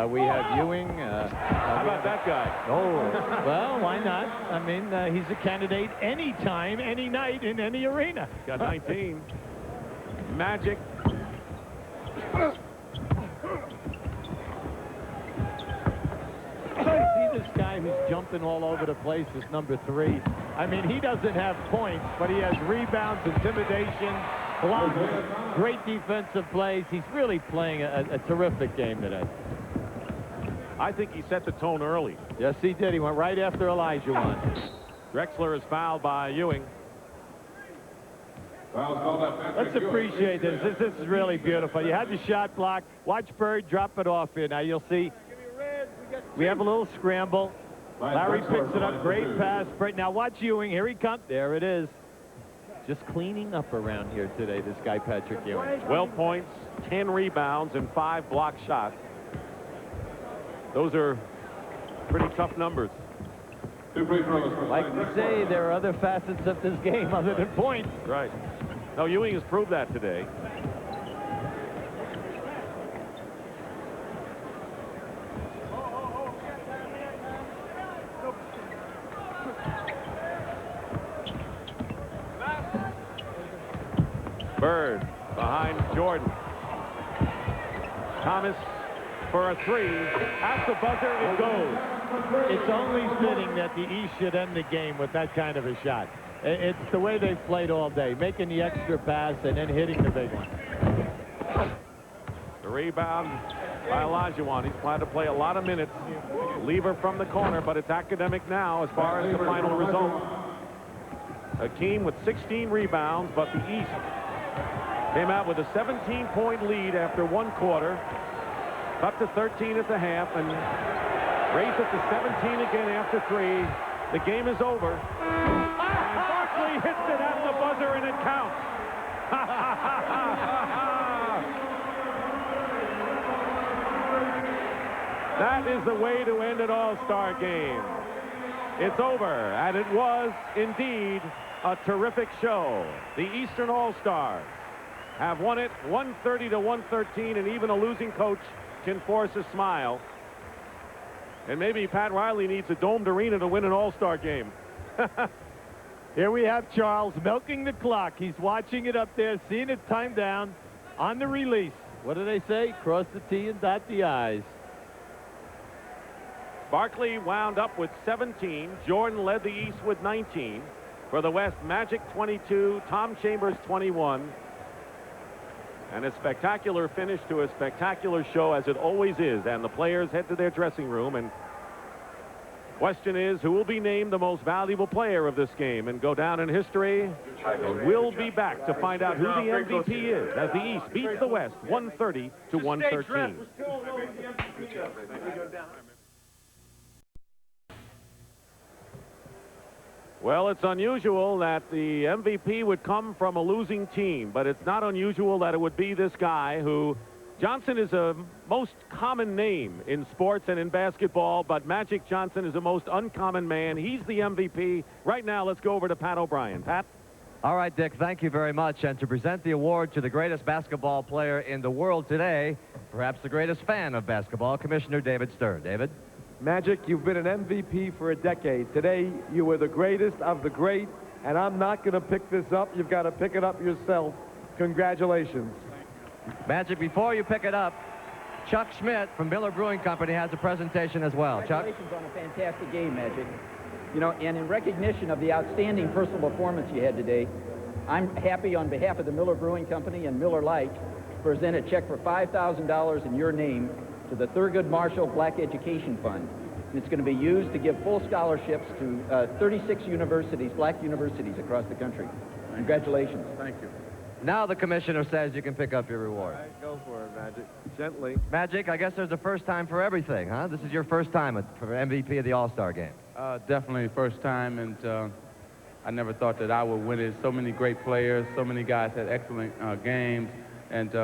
Speaker 3: we have Ewing.
Speaker 1: How about that guy?
Speaker 3: Oh, well, why not? I mean, he's a candidate anytime, any night, in any arena.
Speaker 1: Got 19. Magic.
Speaker 3: See this guy who's jumping all over the place is number 3. I mean, he doesn't have points, but he has rebounds, intimidation, blocks, great defensive plays. He's really playing a terrific game today.
Speaker 1: I think he set the tone early.
Speaker 3: Yes, he did. He went right after Olajuwon.
Speaker 1: Drexler is fouled by Ewing.
Speaker 3: Let's appreciate this. This is really beautiful. You had the shot block. Watch Bird drop it off here. Now you'll see we have a little scramble. Larry picks it up. Great pass. Now watch Ewing. Here he comes. There it is. Just cleaning up around here today, this guy Patrick Ewing.
Speaker 1: 12 points, 10 rebounds, and 5 block shots. Those are pretty tough numbers.
Speaker 3: Like we say, there are other facets of this game other than points.
Speaker 1: Right. No, Ewing has proved that today. Bird behind Jordan. Thomas for a three. At the buzzer, it goes.
Speaker 3: It's only fitting that the East should end the game with that kind of a shot. It's the way they've played all day, making the extra pass and then hitting the big one.
Speaker 1: The rebound by Olajuwon. He's planning to play a lot of minutes. Lever from the corner, but it's academic now as far as the final result. Hakeem with 16 rebounds, but the East came out with a 17-point lead after one quarter. Up to 13 at the half, and raised it to 17 again after 3. The game is over. And Barkley hits it at the buzzer, and it counts. That is the way to end an All-Star game. It's over, and it was indeed a terrific show. The Eastern All-Stars have won it 130-113, and even a losing coach can force a smile. And maybe Pat Riley needs a domed arena to win an All-Star game.
Speaker 3: Here we have Charles milking the clock. He's watching it up there, seeing it time down on the release. What do they say? Cross the T and dot the I's.
Speaker 1: Barkley wound up with 17. Jordan led the East with 19. For the West, Magic 22, Tom Chambers 21. And a spectacular finish to a spectacular show, as it always is. And the players head to their dressing room. And question is, who will be named the most valuable player of this game and go down in history? We'll be back to find out who the MVP is as the East beats the West 130 to 113. Well, it's unusual that the MVP would come from a losing team, but it's not unusual that it would be this guy who... Johnson is a most common name in sports and in basketball, but Magic Johnson is a most uncommon man. He's the MVP. Right now, let's go over to Pat O'Brien. Pat?
Speaker 23: All right, Dick, thank you very much. And to present the award to the greatest basketball player in the world today, perhaps the greatest fan of basketball, Commissioner David Stern. David?
Speaker 6: Magic, you've been an MVP for a decade. Today, you were the greatest of the great, and I'm not going to pick this up. You've got to pick it up yourself. Congratulations.
Speaker 23: Magic, before you pick it up, Chuck Schmidt from Miller Brewing Company has a presentation as well. Chuck?
Speaker 8: Congratulations on a fantastic game, Magic. You know, and in recognition of the outstanding personal performance you had today, I'm happy on behalf of the Miller Brewing Company and Miller Lite to present a check for $5,000 in your name to the Thurgood Marshall Black Education Fund. And it's going to be used to give full scholarships to 36 universities, black universities across the country. Congratulations.
Speaker 6: Thank you.
Speaker 23: Now the commissioner says you can pick up your reward.
Speaker 6: All right, go for it, Magic. Gently.
Speaker 23: Magic, I guess there's a first time for everything, huh? This is your first time for MVP of the All-Star game.
Speaker 9: Definitely first time, and I never thought that I would win it. So many great players, so many guys had excellent games, and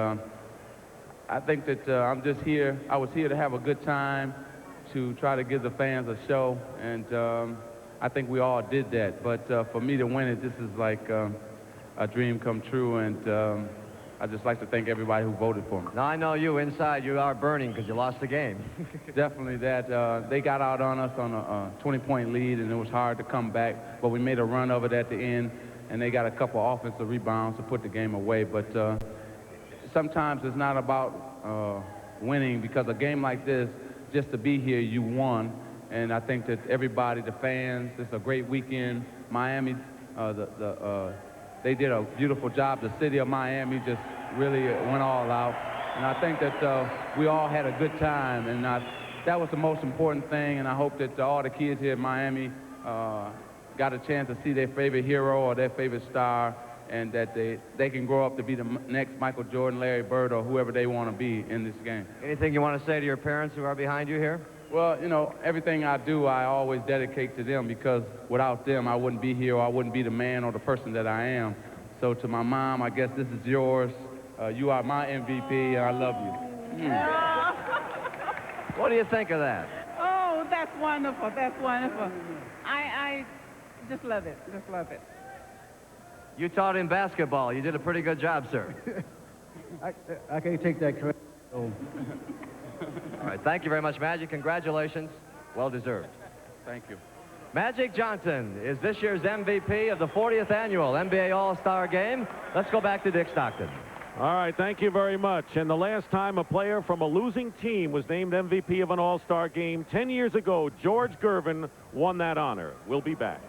Speaker 9: I think that I'm just here. I was here to have a good time, to try to give the fans a show, and I think we all did that. But for me to win it, this is like a dream come true, and I'd just like to thank everybody who voted for me.
Speaker 23: Now, I know you inside, you are burning because you lost the game.
Speaker 9: Definitely that. They got out on us on a 20-point lead, and it was hard to come back, but we made a run of it at the end, and they got a couple offensive rebounds to put the game away. But sometimes it's not about winning, because a game like this, just to be here, you won. And I think that everybody, the fans, it's a great weekend. Miami, they did a beautiful job. The city of Miami just really went all out. And I think that we all had a good time, and that was the most important thing. And I hope that all the kids here in Miami got a chance to see their favorite hero or their favorite star, and that they can grow up to be the next Michael Jordan, Larry Bird, or whoever they want to be in this game.
Speaker 23: Anything you want to say to your parents who are behind you here?
Speaker 9: Well, you know, everything I do, I always dedicate to them, because without them, I wouldn't be here, or I wouldn't be the man or the person that I am. So to my mom, I guess this is yours. You are my MVP, and I love you.
Speaker 23: What do you think of that?
Speaker 12: Oh, that's wonderful. That's wonderful. I just love it. Just love it.
Speaker 23: You taught him basketball. You did a pretty good job, sir.
Speaker 6: I can't take that credit.
Speaker 23: All right, thank you very much, Magic. Congratulations. Well deserved.
Speaker 9: Thank you.
Speaker 23: Magic Johnson is this year's MVP of the 40th annual NBA All-Star Game. Let's go back to Dick Stockton.
Speaker 1: All right, thank you very much. And the last time a player from a losing team was named MVP of an All-Star Game 10 years ago, George Gervin won that honor. We'll be back.